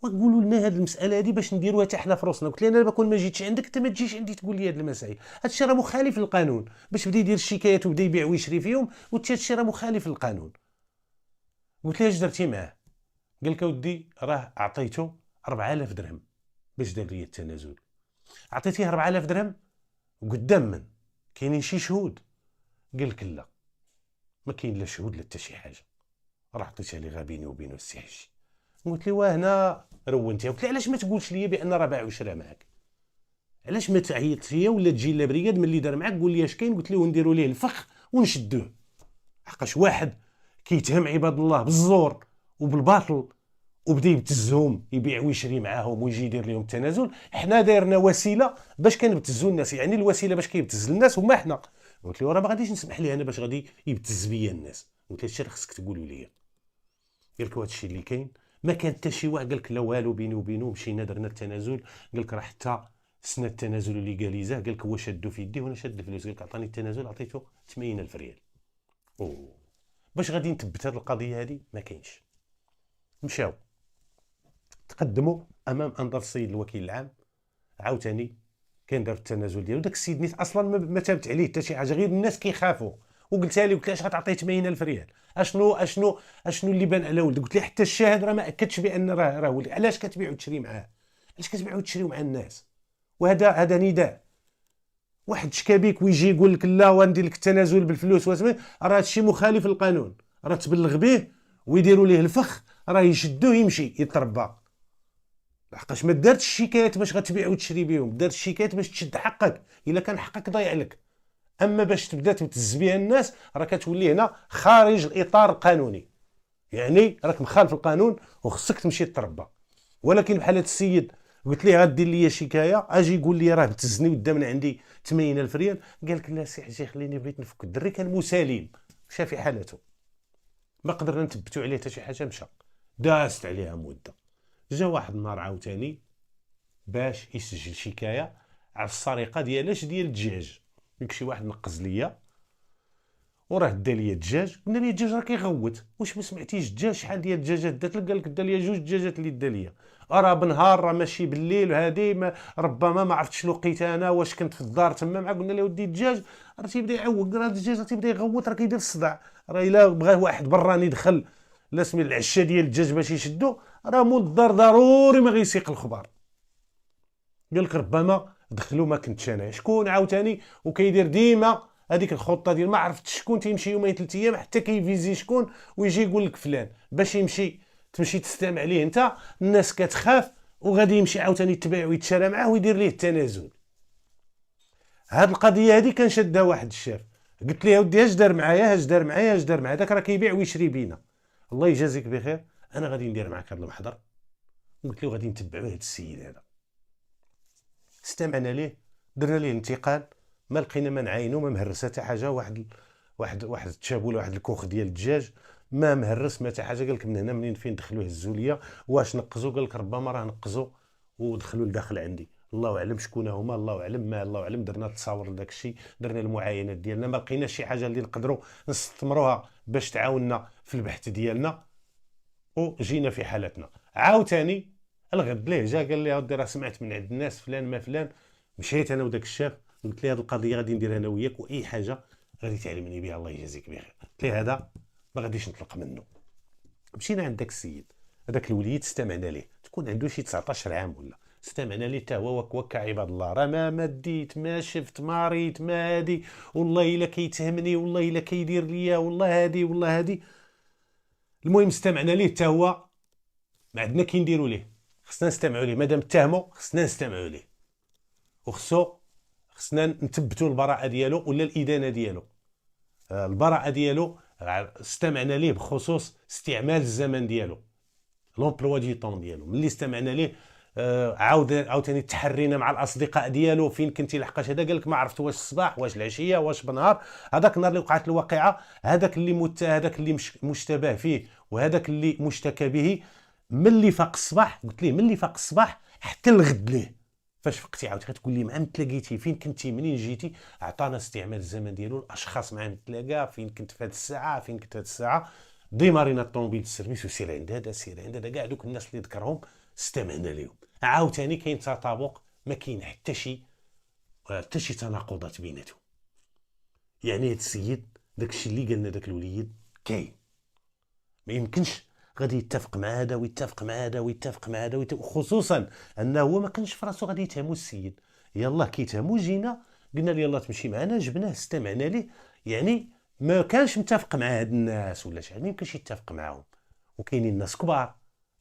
وقولوا لنا هاد المساله هادي باش نديروها حتى حنا في روسنا. قلت له انا دابا كون ما جيتش عندك انت ما تجيش عندي تقول لي هاد المسائل. هادشي راه مخالف للقانون. باش بدا يدير الشكايات وبدا يبيع ويشري فيهم، قلت هادشي راه مخالف للقانون. قلت له اش درتي معاه؟ قال لك اودي راه عطيته 4000 درهم باش دار لي التنازل. عطيتيه 4000 درهم قدام من؟ كاينين شي شهود؟ قال لك لا ما كاين لا شهود لا حتى شي حاجه، راه عطيتها لي غير بيني وبينه السي حجي. قلت لي واه هنا رونتيها. قلت لي علاش ما تقولش لي بان راه باع وشرا معاك؟ علاش ما تعيطش ليا ولا تجي لا برياد من اللي دار معاك قول لي اش كاين؟ قلت له ونديروا ليه الفخ ونشدوه. حقاش واحد كيتهم عباد الله بالزور وبالباطل وبدا يبتزهم يبيع ويشري معاهم ويجي يدير لهم التنازل، حنا دايرنا وسيله باش كنبتزوا الناس. يعني الوسيله باش كيبتز الناس هما حنا. قلت له راه ما غاديش نسمح ليه انا باش غادي يبتز بيا الناس. قلت له هادشي راه خصك تقولوا لي. قال لك هادشي اللي كاين ما كان حتى شي واحد. قال لك لا والو بيني وبينه، مشينا درنا التنازل. قال لك راه حتى سنه التنازل اللي قاليزاه قال لك هو شادو في يديه وانا شاد الفلوس. قال لك عطاني التنازل عطيته 80,000 ريال. باش غادي نثبت هذه القضيه هذه ما كاينش. مشاو تقدموا امام انظر السيد الوكيل العام، عاوتاني كان دار التنازل ديالو. داك السيد نيت اصلا ما تابت عليه حتى شي حاجه، غير الناس كيخافوا. وقلتها لي، قلت له اش غتعطيه 80,000 ريال؟ اشنو اللي بان على ولدك؟ قلت له حتى الشاهد راه ما اكدش بان راه ولدي. علاش كتبيع وتشري معاه؟ علاش كتبيع وتشري مع الناس؟ وهذا نداء. واحد شكا بيك ويجي يقول لك لا وندير لك التنازل بالفلوس راه هادشي مخالف للقانون. راه تبلغ به ويديروا ليه الفخ، راه يشدوه يمشي يتربى. لحقاش ما دارتش الشكايات باش غتبيع وتشري بهم، دارت الشكايات باش تشد حقك الا كان حقك ضايع لك. اما باش تبدا تبتز بها الناس راه كتولي هنا خارج الاطار القانوني، يعني راك مخالف القانون وخصك تمشي تتربى. ولكن بحال هذا السيد قلت ليه غدير لي شكايه، اجي يقول لي راه بتزني قدام من عندي 80,000 ريال. قال لك لا سي حجي خليني بغيت نفك. الدري كان مسالم شافي حالته، ما قدرنا نثبتوا عليه حتى شي حاجه. مشى دازت عليها مده. جا واحد النهار عاوتاني باش يسجل شكايه على السرقه ديال الدجاج. داك شي واحد نقز ليا وراه دا ليا الدجاج. قلنا ليه الدجاج راه كيغوت. واش ما سمعتيش الدجاج شحال ديال الدجاجات دات لك؟ قال لك دا ليا 2 دجاجات اللي دا ليا. راه بنهار راه ماشي بالليل. هادي ما ربما ما عرفتش لقيت انا واش كنت في الدار تما معاه. قلنا له ودي الدجاج راه تيبدا يعوق، راه الدجاج راه تيبدا يغوت، راه كيدير الصداع. راه الا بغى واحد براني يدخل لا سمي العشا ديال الدجاج باش يشدو، راه مول الدار ضروري ما غيسيق الخبار. قال لك ربما دخلوا ما كنتش انا. شكون عاوتاني وكيدير ديما هذيك الخطه ديال ما عرفتش شكون، تيمشي يومين 3 ايام حتى كيفيزي شكون ويجي يقول لك فلان باش يمشي تمشي تستمع ليه انت. الناس كتخاف وغادي يمشي عاوتاني يتباع ويتشارى معاه ويدير ليه التنازل. هاد القضيه هذه كان شدها واحد الشاف. قلت ليه اودي اش دار معايا، اش دار معايا، اش دار معايا، داك راه كيبيع ويشري بينا. الله يجازيك بخير، انا غادي ندير معاك هذا المحضر. قلت له غادي نتبعوا هذا السيد هذا. استمعنا ليه، درنا ليه الانتقال، ما لقينا ما نعاينو، ما مهرس حتى حاجه. واحد التشابول، واحد الكوخ ديال الدجاج ما مهرس ما حتى حاجه. قال لك من هنا منين فين دخلوه هزوا ليا، واش نقزوا؟ قال لك ربما راه نقزوا ودخلوا لداخل عندي. الله اعلم شكون هما، الله اعلم ما الله اعلم. درنا التصاور لداك الشيء، درنا المعاينات ديالنا، ما لقيناش شي حاجه اللي نقدروا نستثمروها باش تعاوننا في البحث ديالنا، وجينا في حالتنا. عاوتاني الغد ليه جا قال لي اودي راه سمعت من عند الناس فلان ما فلان. مشيت انا وداك الشاف قلت ليه هذه القضيه غادي نديرها انا وياك، واي حاجه غادي تعلمني بها الله يجازيك بخير. قلت ليه هذا ما غاديش نطلق منه. مشينا عند داك السيد هذاك الوليد، استمعنا ليه، تكون عنده شي 19 عام ولا. استمعنا ليه حتى هو وكا عباد الله، راه ما ديت ما شفت ما ريت ما هادي، والله الا كيتهمني، والله الا كيدير ليا، والله هادي والله هادي. المهم استمعنا ليه حتى هو، ما عندنا كي نديروا ليه، خصنا نستمعوا ليه. مادام اتهموا خصنا نستمعوا ليه، خصنا نثبتوا البراءه ديالو ولا الادانه ديالو. البراءه ديالو استمعنا ليه بخصوص استعمال الزمن ديالو، لومبلوا دي طون ديالو. ملي استمعنا ليه عاوتاني تحرينا مع الاصدقاء ديالو، فين كنتي لحقاش هذا؟ قال لك ما عرفت واش الصباح واش العشيه واش بنهار. هذاك النهار اللي وقعت الواقعه، هذاك اللي مشتبه فيه وهذاك اللي مشتكى به، ملي فاق الصباح قلت ليه ملي فاق الصباح حتى الغد ليه، فاش فقتي عاود غتقول لي مع متلاقيتي فين كنتي منين جيتي. عطانا استعمال الزمن ديالو، الاشخاص مع نتلاقى، فين كنت في هذه الساعه، فين كنت في هذه الساعه. ديمارينا الطوموبيل السيرفيس وسير عند هذا سير عند هذا، كاع دوك الناس اللي ذكرهم استمعنا لهم. عاوتاني كاين تطابق، ما كاين حتى شي تناقضات بيناتهم. يعني هذا السيد داكشي اللي قالنا داك الوليد كاين، ما يمكنش غادي يتفق مع هذا ويتفق مع هذا ويتفق مع هذا خصوصا انه هو ما كانش في راسو غادي يتهموا السيد. يلاه كيتهموا جينا قلنا له يلاه تمشي معنا، جبناه استمعنا ليه. يعني ما كانش متفق مع هاد الناس ولا شي، ما يمكنش يتفق معاهم. وكاينين ناس كبار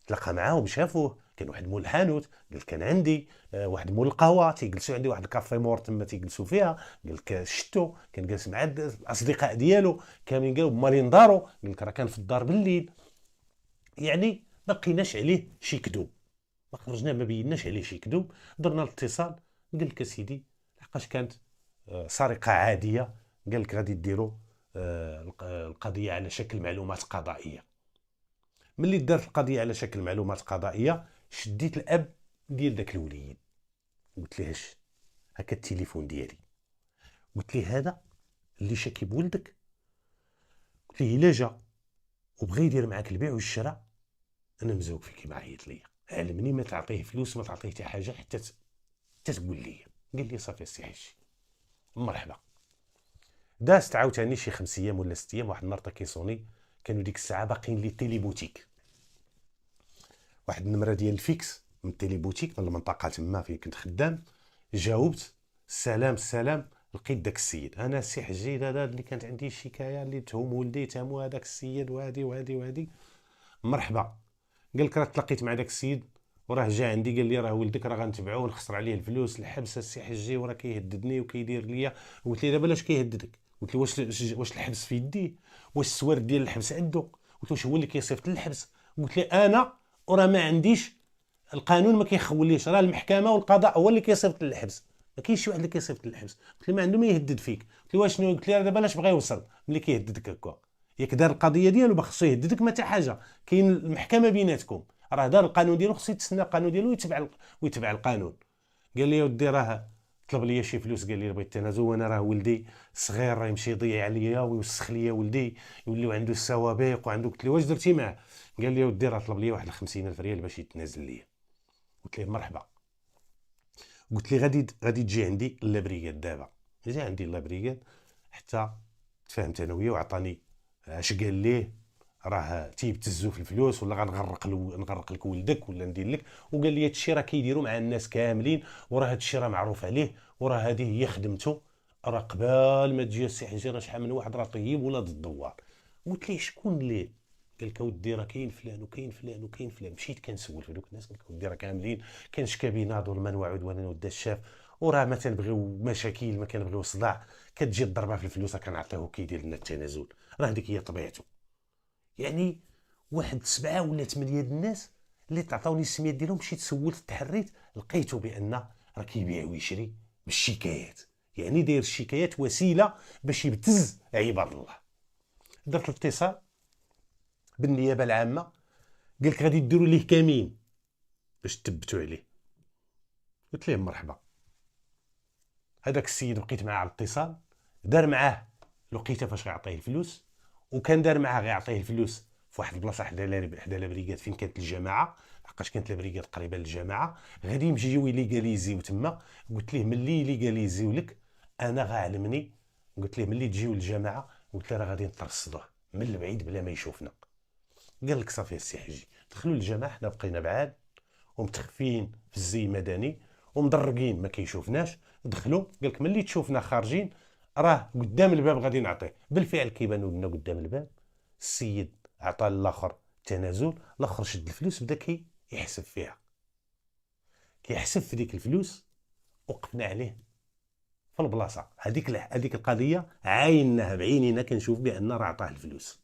تلاقى معاهم شافوه، كان واحد مول الحانوت قال كان عندي واحد مول القهوه تيجلسوا عندي، واحد الكافي مور تما تيجلسوا فيها، قال لك شتو كان جالس مع الاصدقاء ديالو كاملين، قالوا مالين دارو، قال لك راه كان في الدار بالليل. يعني ما لقيناش عليه شي كذوب، ما خرجنا ما بيناش عليه شي كذوب. درنا الاتصال قال لك سيدي لحقاش كانت سرقه عاديه، قال لك غادي ديروا القضيه على شكل معلومات قضائيه. ملي دارت القضيه على شكل معلومات قضائيه، شديت الاب ديال داك الوليد قلت ليه هكا التليفون ديالي، قلت ليه هذا اللي شاكي بولدك، قلت ليه الا جا وبغى يدير معاك البيع والشراء انا مزوق فيك. ما عيط ليا، علمني ما تعطيه فلوس ما تعطيه حتى حاجه حتى تقول لي. قال لي صافي السي حجي مرحبا. دازت عاوتاني شي 5 ايام ولا 6 ايام، واحد النهار كيصوني، كانوا ديك الساعه باقيين لي تيلي بوتيك، واحد النمره ديال الفيكس من تيلي بوتيك من المنطقه تما فين كنت خدام. جاوبت السلام، لقيت داك السيد. انا السي حجي هذا اللي كانت عندي الشكايه اللي تهم ولدي تهموا هذاك السيد وهادي. مرحبا. قال لك راه تلاقيت مع داك السيد وراه جا عندي قال لي راه ولدك راه غنتبعوه ونخسر عليه الفلوس الحبس السي حجي، وراه كيهددني وكيدير ليا. قلت لي دابا علاش كيهددك؟ قلت له واش الحبس في يديه؟ واش السوارد ديال الحبس عنده؟ قلت له واش هو اللي كيصيفط للحبس؟ قلت لي انا وراه ما عنديش، القانون ما كيخوليش، راه المحكمه والقضاء هو اللي كيصيفط للحبس، ما كاينش شي واحد اللي كيصيفط للحبس. قلت لي ما عنده ما يهدد فيك. قلت له شنو؟ قلت لي دابا علاش بغى يوصل ملي كيهددك هكا؟ ياك دار القضيه ديالو ما خصو يهددك ما حتى حاجه، كاين المحكمه بيناتكم، راه دار القانون ديالو خصو يتسنى القانون ديالو ويتبع القانون. قال لي ودي راه طلب لي شي فلوس، قال لي بغيت التنازل، وانا راه ولدي صغير راه يمشي يضيع عليا ويوسخ ليا ولدي، يوليو عنده السوابق وعنده. قلت له واش درتي معاه؟ قال لي ودي راه طلب لي واحد 50,000 ريال باش يتنازل ليا. قلت له مرحبا. قلت لي غادي تجي عندي لا بريغاد دابا. جا عندي لا بريغاد حتى تفاهمت انا وياه، وعطاني اش قال ليه، راه تيبتزو في الفلوس ولا نغرق لك ولدك ولا ندير لك. وقال لي هادشي راه كيديروا مع الناس كاملين، وراه هادشي راه معروف عليه، وراه هذه هي خدمته، راه قبال ما تجي السي حجي راه شحال من واحد راه طيب ولاد الدوار. قلت ليه شكون اللي؟ قال لك اودي راه كاين فلان وكاين فلان وكاين فلان. مشيت كنسول في دوك الناس، قال لك اودي راه كاملين، كاين شكابي ناضوا من وعدوان ودا الشاف، وراه ما تنبغيو مشاكل، ما كنبغيو صداع، كتجي الضربه في الفلوس كنعطيوه كيدير لنا التنازل، راه هذيك هي طبيعته. يعني واحد 7 ولا 8 الناس اللي تعطوني السميات ديالهم، مشيت سولت تحريت لقيته بان راه كيبيع ويشري بالشكايات، يعني داير الشكايات وسيله باش يبتز عباد الله. درت الاتصال بالنيابه العامه، قال لك غادي ديروا ليه كمين باش تثبتوا عليه. قلت لهم مرحبا. هذاك السيد بقيت معاه على الاتصال، دار معاه لقيته فاش غيعطيه الفلوس، وكان دار معاه غيعطيه الفلوس في واحد البلاصه حدا لابريكاد فين كانت الجماعه، لحقاش كانت لابريكاد قريبه للجماعه، غادي يمشيو يليغاليزيو تما. قلت ليه ملي يليغاليزيو لك انا غاعلمني. قلت ليه ملي تجيو للجماعه، قلت له راه غادي نترصدوه من البعيد بلا ما يشوفنا. قال لك صافي السي حجي. دخلوا للجماعه، حنا بقينا بعاد ومتخفين في الزي المدني ومدرقين ما كيشوفناش. دخلوا، قال لك ملي تشوفنا خارجين راه قدام الباب غادي نعطيه. بالفعل كيبانوا لنا قدام الباب. السيد عطى الاخر التنازل، الاخر شد الفلوس بدا يحسب فيها، كيحسب في ديك الفلوس. وقفنا عليه في البلاصه هذيك القضيه عايناها بعينينا، كنشوف بان راه عطاه الفلوس.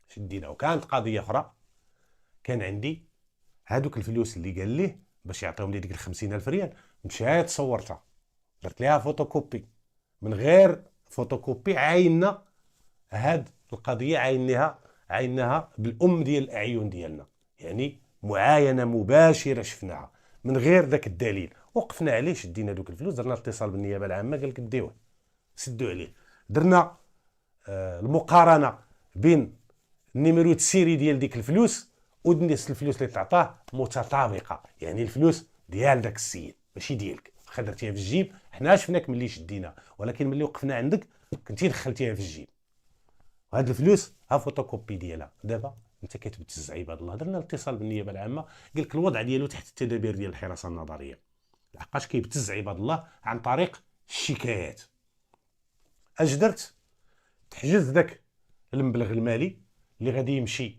شدينا. وكانت قضيه اخرى كان عندي، هادوك الفلوس اللي قال ليه باش يعطيهم لي ديك 50,000 ريال، مشيت صورتها درت ليها فوتوكوبي. من غير فوتوكوبي عاينا هاد القضيه، عايناها بالام ديال الاعين ديالنا، يعني معاينه مباشره شفناها من غير ذاك الدليل. وقفنا عليه، شدينا دوك الفلوس، درنا اتصال بالنيابه العامه، قال لك ديوه سدوا عليه. درنا المقارنه بين النيميرو السيري ديال ديك الفلوس ودنيس الفلوس اللي تعطاه متطابقه، يعني الفلوس ديال داك السيد ماشي ديالك. واخا درتيها في الجيب حنا شفناك ملي شدينا، ولكن ملي وقفنا عندك كنتي دخلتيها في الجيب. وهاد الفلوس ها فوتوكوبي ديالها دابا انت كتبتز عباد الله. درنا الاتصال بالنيابه العامه، قال لك الوضع ديالو تحت التدابير ديال الحراسه النظريه، لحقاش كيبتز عباد الله عن طريق الشكايات. اش درت؟ تحجز ذاك المبلغ المالي اللي غادي يمشي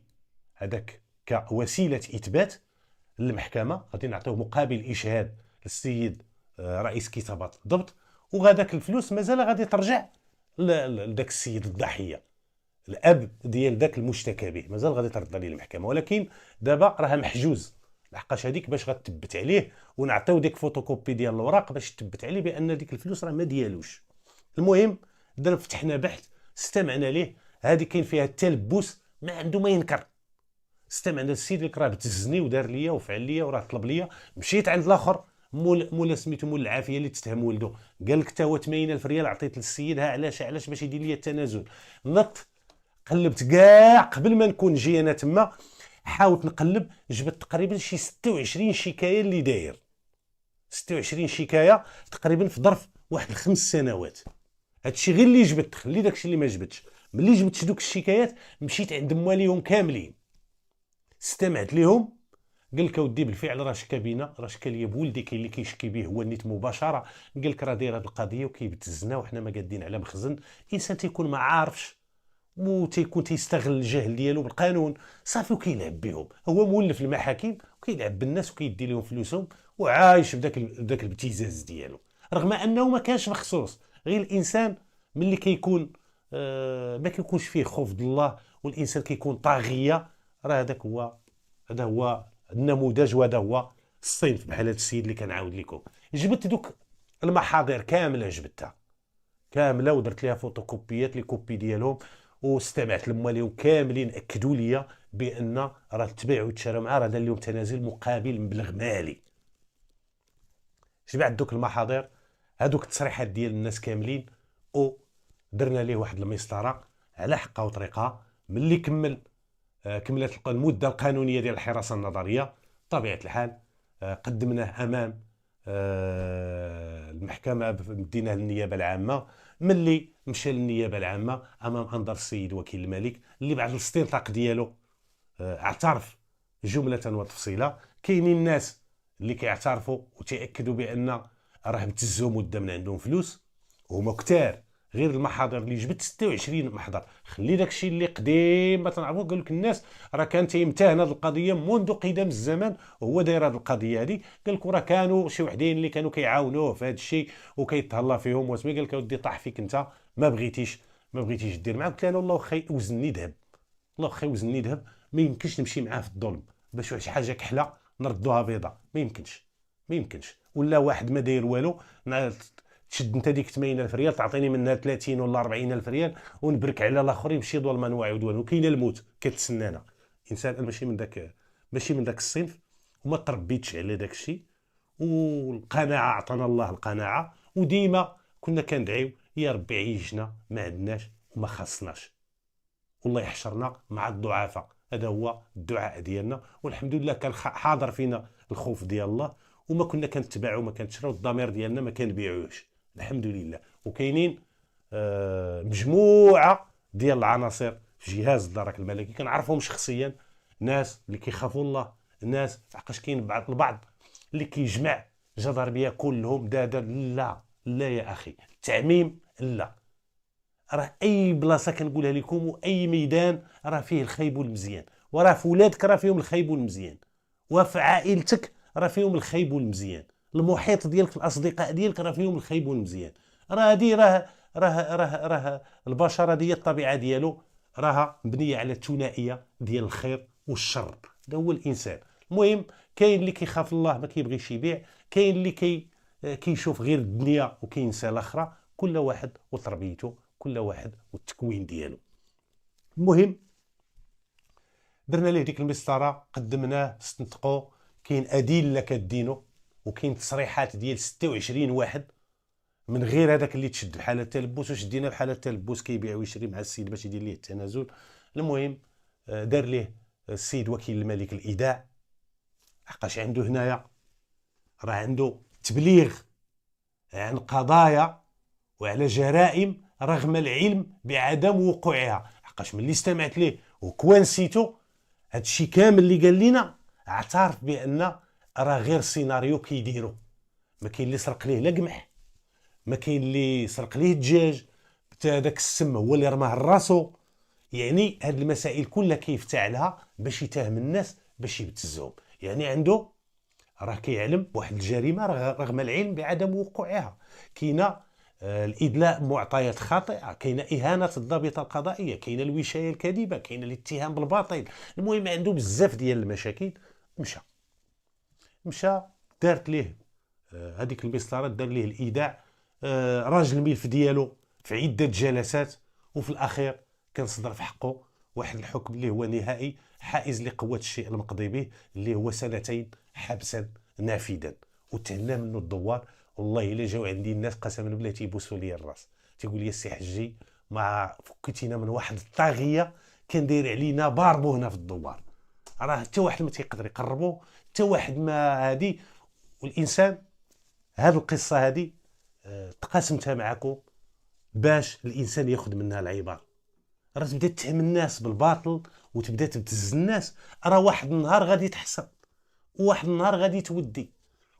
هذاك كوسيله اثبات للمحكمه، غادي نعطيوه مقابل اشهاد للسيد رئيس كتابات الضبط. وغاداك الفلوس مازال غادي ترجع لذاك السيد الضحيه، الاب ديال ذاك المشتكى به، مازال غادي ترد ليه المحكمه. ولكن دابا راه محجوز، لحقاش هذيك باش غتثبت عليه ونعطيو ديك فوتوكوبي ديال الوراق باش تثبت عليه بان ديك الفلوس راه ما ديالوش. المهم فتحنا بحث، استمعنا ليه، هذه كاين فيها التلبس، ما عنده ما ينكر. استمعنا للسيد اللي راه بتزني ودار ليا وفعل ليا وراه طلب ليا. مشيت عند الاخر مولا سميتو مول العافيه اللي تتهم ولده، قال لك حتى هو 80,000 ريال عطيت للسيد. ها علاش باش يدير ليا التنازل. نط قلبت كاع قبل ما نكون جي انا تما، حاولت نقلب، جبت تقريبا شي 26 شكايه اللي داير 26 شكايه تقريبا في ظرف واحد 5 سنوات. هادشي غير اللي جبت، خلي داكشي اللي ما جبتش. ملي جبت دوك الشكايات مشيت عند مواليهم كاملين، استمعت لهم. قال لك اودي بالفعل راه شكا بينا، راه شكا ليا بولدي، كاين اللي كيشكي به هو النيت مباشره. قال لك راه داير هاد القضيه وكيبتزنا وحنا ما قادين على مخزن. انسان تيكون ما عارفش وتيكون تيستغل الجهل ديالو بالقانون صافي وكيلعب بهم. هو مولف المحاكم وكيلعب بالناس وكيدي لهم فلوسهم وعايش بداك الابتزاز ديالو، رغم انه ما كانش مخصوص. غير الانسان ملي كيكون ما كيكونش فيه خوف الله والانسان كيكون طاغيه، راه هذا هو النموذج وهذا هو الصنف. بحال هذا السيد اللي كنعاود لكم، جبت دوك المحاضر كامله، جبتها كامله ودرت ليها فوتوكوبيات لي كوبي ديالهم، واستمعت لمواليهم كاملين اكدوا لي بان راه تباع وتشرى معاه، راه دار لهم تنازل مقابل مبلغ مالي. جمعت دوك المحاضر، هادوك التصريحات ديال الناس كاملين، ودرنا ليه واحد المسطره على حقه وطريقه. ملي كملت المده القانونيه ديال الحراسه النظريه، بطبيعه الحال قدمناه امام المحكمه، مديناه للنيابه العامه. ملي مشى للنيابه العامه امام انظر السيد وكيل الملك، اللي بعد الاستنطاق ديالو اعترف جمله وتفصيلا. كاينين الناس اللي كيعترفوا وتاكدوا بان راه ابتزوا مده من عندهم فلوس، وهما كتار. غير المحاضر اللي جبت 26 محضر، خلي داكشي اللي قديم ما تنعرفو. قال لك الناس راه كان تيمتهن هذه القضيه منذ قدم الزمن، وهو داير هذه القضيه هذه. قال لك راه كانوا شي وحدين اللي كانوا كيعاونوه في هذا الشيء وكيتهلا فيهم واسمي. قال لك اودي طاح فيك انت، ما بغيتيش دير معاه. قلت له انا والله واخا وزني ذهب، والله واخا وزني ذهب، ما يمكنش نمشي معاه في الظلم باش شي حاجه كحله نردوها بيضاء. ما يمكنش. ولا واحد ما داير والو تشد انت ديك 80,000 ريال تعطيني منها 30 ولا 40,000 ريال ونبرك على الاخر يمشي ظلما وعدوان، وكاين الموت كتسنانا. انسان ماشي من داك الصنف، وما تربيتش على داك الشيء. والقناعه عطانا الله القناعه، وديما كنا كندعيو يا ربي عيشنا ما عندناش وما خاصناش، والله يحشرنا مع الضعفاء. هذا هو الدعاء ديالنا، والحمد لله كان حاضر فينا الخوف ديال الله، وما كنا كنتبعوا ما كنتشراو الضمير ديالنا ما كنبيعوش، الحمد لله. وكاينين مجموعه ديال العناصر في جهاز الدرك الملكي كنعرفهم شخصيا، ناس اللي كيخافوا الله، ناس فحقاش كاين البعض اللي كيجمع جدربيه كلهم دادا. لا يا اخي، التعميم لا. راه اي بلاصه كنقولها لكم، واي ميدان راه فيه الخايب والمزيان، وراه في ولادك راه فيهم الخايب والمزيان، وفي عائلتك راه فيهم الخايب والمزيان، المحيط ديالك الاصدقاء ديالك راه فيهم الخايب والمزيان. راه هادي راه البشر هذه الطبيعه ديالو راها مبنيه على الثنائيه ديال الخير والشر. هذا هو الانسان. المهم كاين اللي كيخاف الله ما كيبغيش يبيع، كاين اللي كيشوف غير الدنيا وكينسى الاخره. كل واحد وتربيته، كل واحد والتكوين ديالو. المهم درنا ليه ديك المسطره، قدمناه، استنطقوا. كاين ادله كدينو، وكاين تصريحات ديال 26 واحد من غير هذاك اللي تشد بحال التلبس. وشدينا بحال التلبس كيبيع ويشري مع السيد باش يدير ليه التنازل. المهم دار ليه السيد وكيل الملك الايداع، حقاش عنده هنايا راه عنده تبليغ عن قضايا وعلى جرائم رغم العلم بعدم وقوعها. حقاش ملي استمعت ليه وكوانسيتو هادشي كامل اللي قال لنا، اعترف بان راه غير سيناريو كيديروا. ما كاين اللي سرق ليه لا قمح، ما كاين اللي سرق ليه الدجاج، حتى هذاك السم هو اللي رماه لراسو. يعني هاد المسائل كلها كيفتعلها باش يتهم الناس باش يبتزهم. يعني عنده راه كيعلم بواحد الجريمه رغم العلم بعدم وقوعها. كاينه الادلاء معطيات خاطئه، كاينه اهانه الضابطه القضائيه، كاينه الوشايه الكاذبه، كاينه الاتهام بالباطل. المهم عنده بزاف ديال المشاكل. مشى دارت ليه هذيك المسطره، دار ليه الايداع. راجل الملف ديالو في عده جلسات، وفي الاخير كان صدر في حقه واحد الحكم اللي هو نهائي، حائز لقوه الشيء المقضي به، اللي هو 2 حبسا نافذا. وتهنى منه الدوار. والله الا جاو عندي الناس قسما بالله تيبوسوا لي الراس، تيقول لي السي حجي ما فكيتينا من واحد الطاغيه كان داير علينا باربو هنا في الدوار. راه حتى واحد ما تيقدر يقربو، حتى واحد ما هادي. والانسان هاد القصه هادي تقاسمتها معكم باش الانسان ياخذ منها العبر. راه تبدا تتهم الناس بالباطل وتبدا تبتز الناس، راه واحد النهار غادي تحصل، وواحد النهار غادي تودي.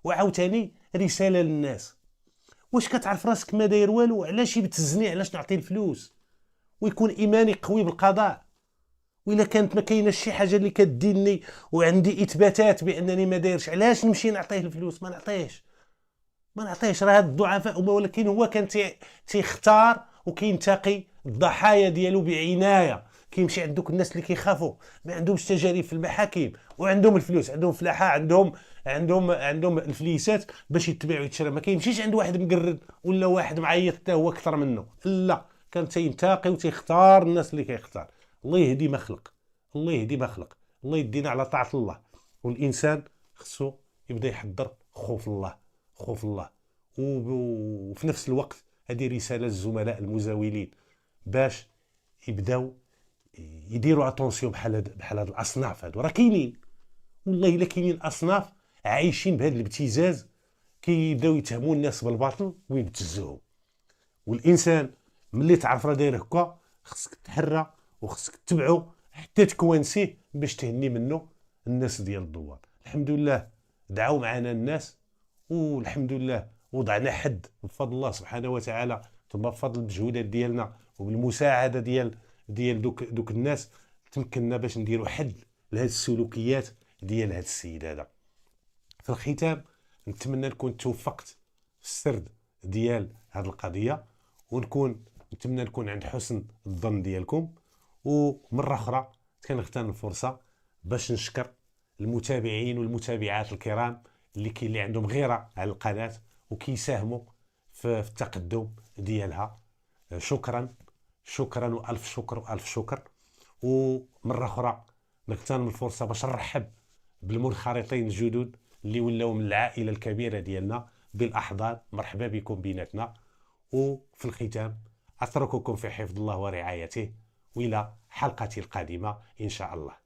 وعاوتاني رساله للناس، واش كتعرف راسك ما داير والو؟ علاش يبتزني؟ علاش نعطيه الفلوس؟ ويكون ايماني قوي بالقضاء. وإلا كانت ما كايناش شي حاجه اللي كديني وعندي اثباتات بانني ما دايرش، علاش نمشي نعطيه الفلوس؟ ما نعطيهش. راه هاد الضعفاء ولكن هو كان تيختار وكينتقي الضحايا ديالو بعنايه. كيمشي عندك الناس اللي كيخافوا ما عندهمش تجارب في المحاكم وعندهم الفلوس، عندهم فلاحه، عندهم الفليسات باش يتباع ويتشرى. ما كيمشيش عند واحد مقرد ولا واحد معيط حتى هو اكثر منه، لا. كان تينتقي وتيختار الناس اللي كيختار. الله يهدي ما خلق، الله يدينا على طاعه الله. والانسان خصو يبدا يحضر خوف الله، خوف الله. وفي نفس الوقت هذه رسالة للزملاء المزاولين باش يبداو يديروا اتونسيون بحال هاد الاصناف هادو. راه كاينين والله الا كاينين اصناف عايشين بهذا الابتزاز، كيبداو يتهموا الناس بالباطل ويبتزوهم. والانسان ملي تعرف راه داير هكا خصك تحرى وخصك تتبعو حتى تكوانسيه باش تهني منه الناس ديال الدوار. الحمد لله دعاو معنا الناس والحمد لله وضعنا حد بفضل الله سبحانه وتعالى، ثم بفضل المجهودات ديالنا وبالمساعده ديال دوك الناس تمكننا باش نديروا حد لهذه السلوكيات ديال هذا السيد هذا. في الختام نتمنى نكون توفقت في السرد ديال هذه القضيه، نتمنى نكون عند حسن الظن ديالكم. ومره اخرى كنغتنم الفرصه باش نشكر المتابعين والمتابعات الكرام اللي عندهم غيره على القناه وكيساهموا في التقدم ديالها. شكرا والف شكر والف شكر. ومره اخرى نغتنم الفرصه باش نرحب بالمنخرطين الجدد اللي ولاو من العائله الكبيره ديالنا بالاحضان. مرحبا بكم بيناتنا. وفي الختام اترككم في حفظ الله ورعايته والى حلقتي القادمه ان شاء الله.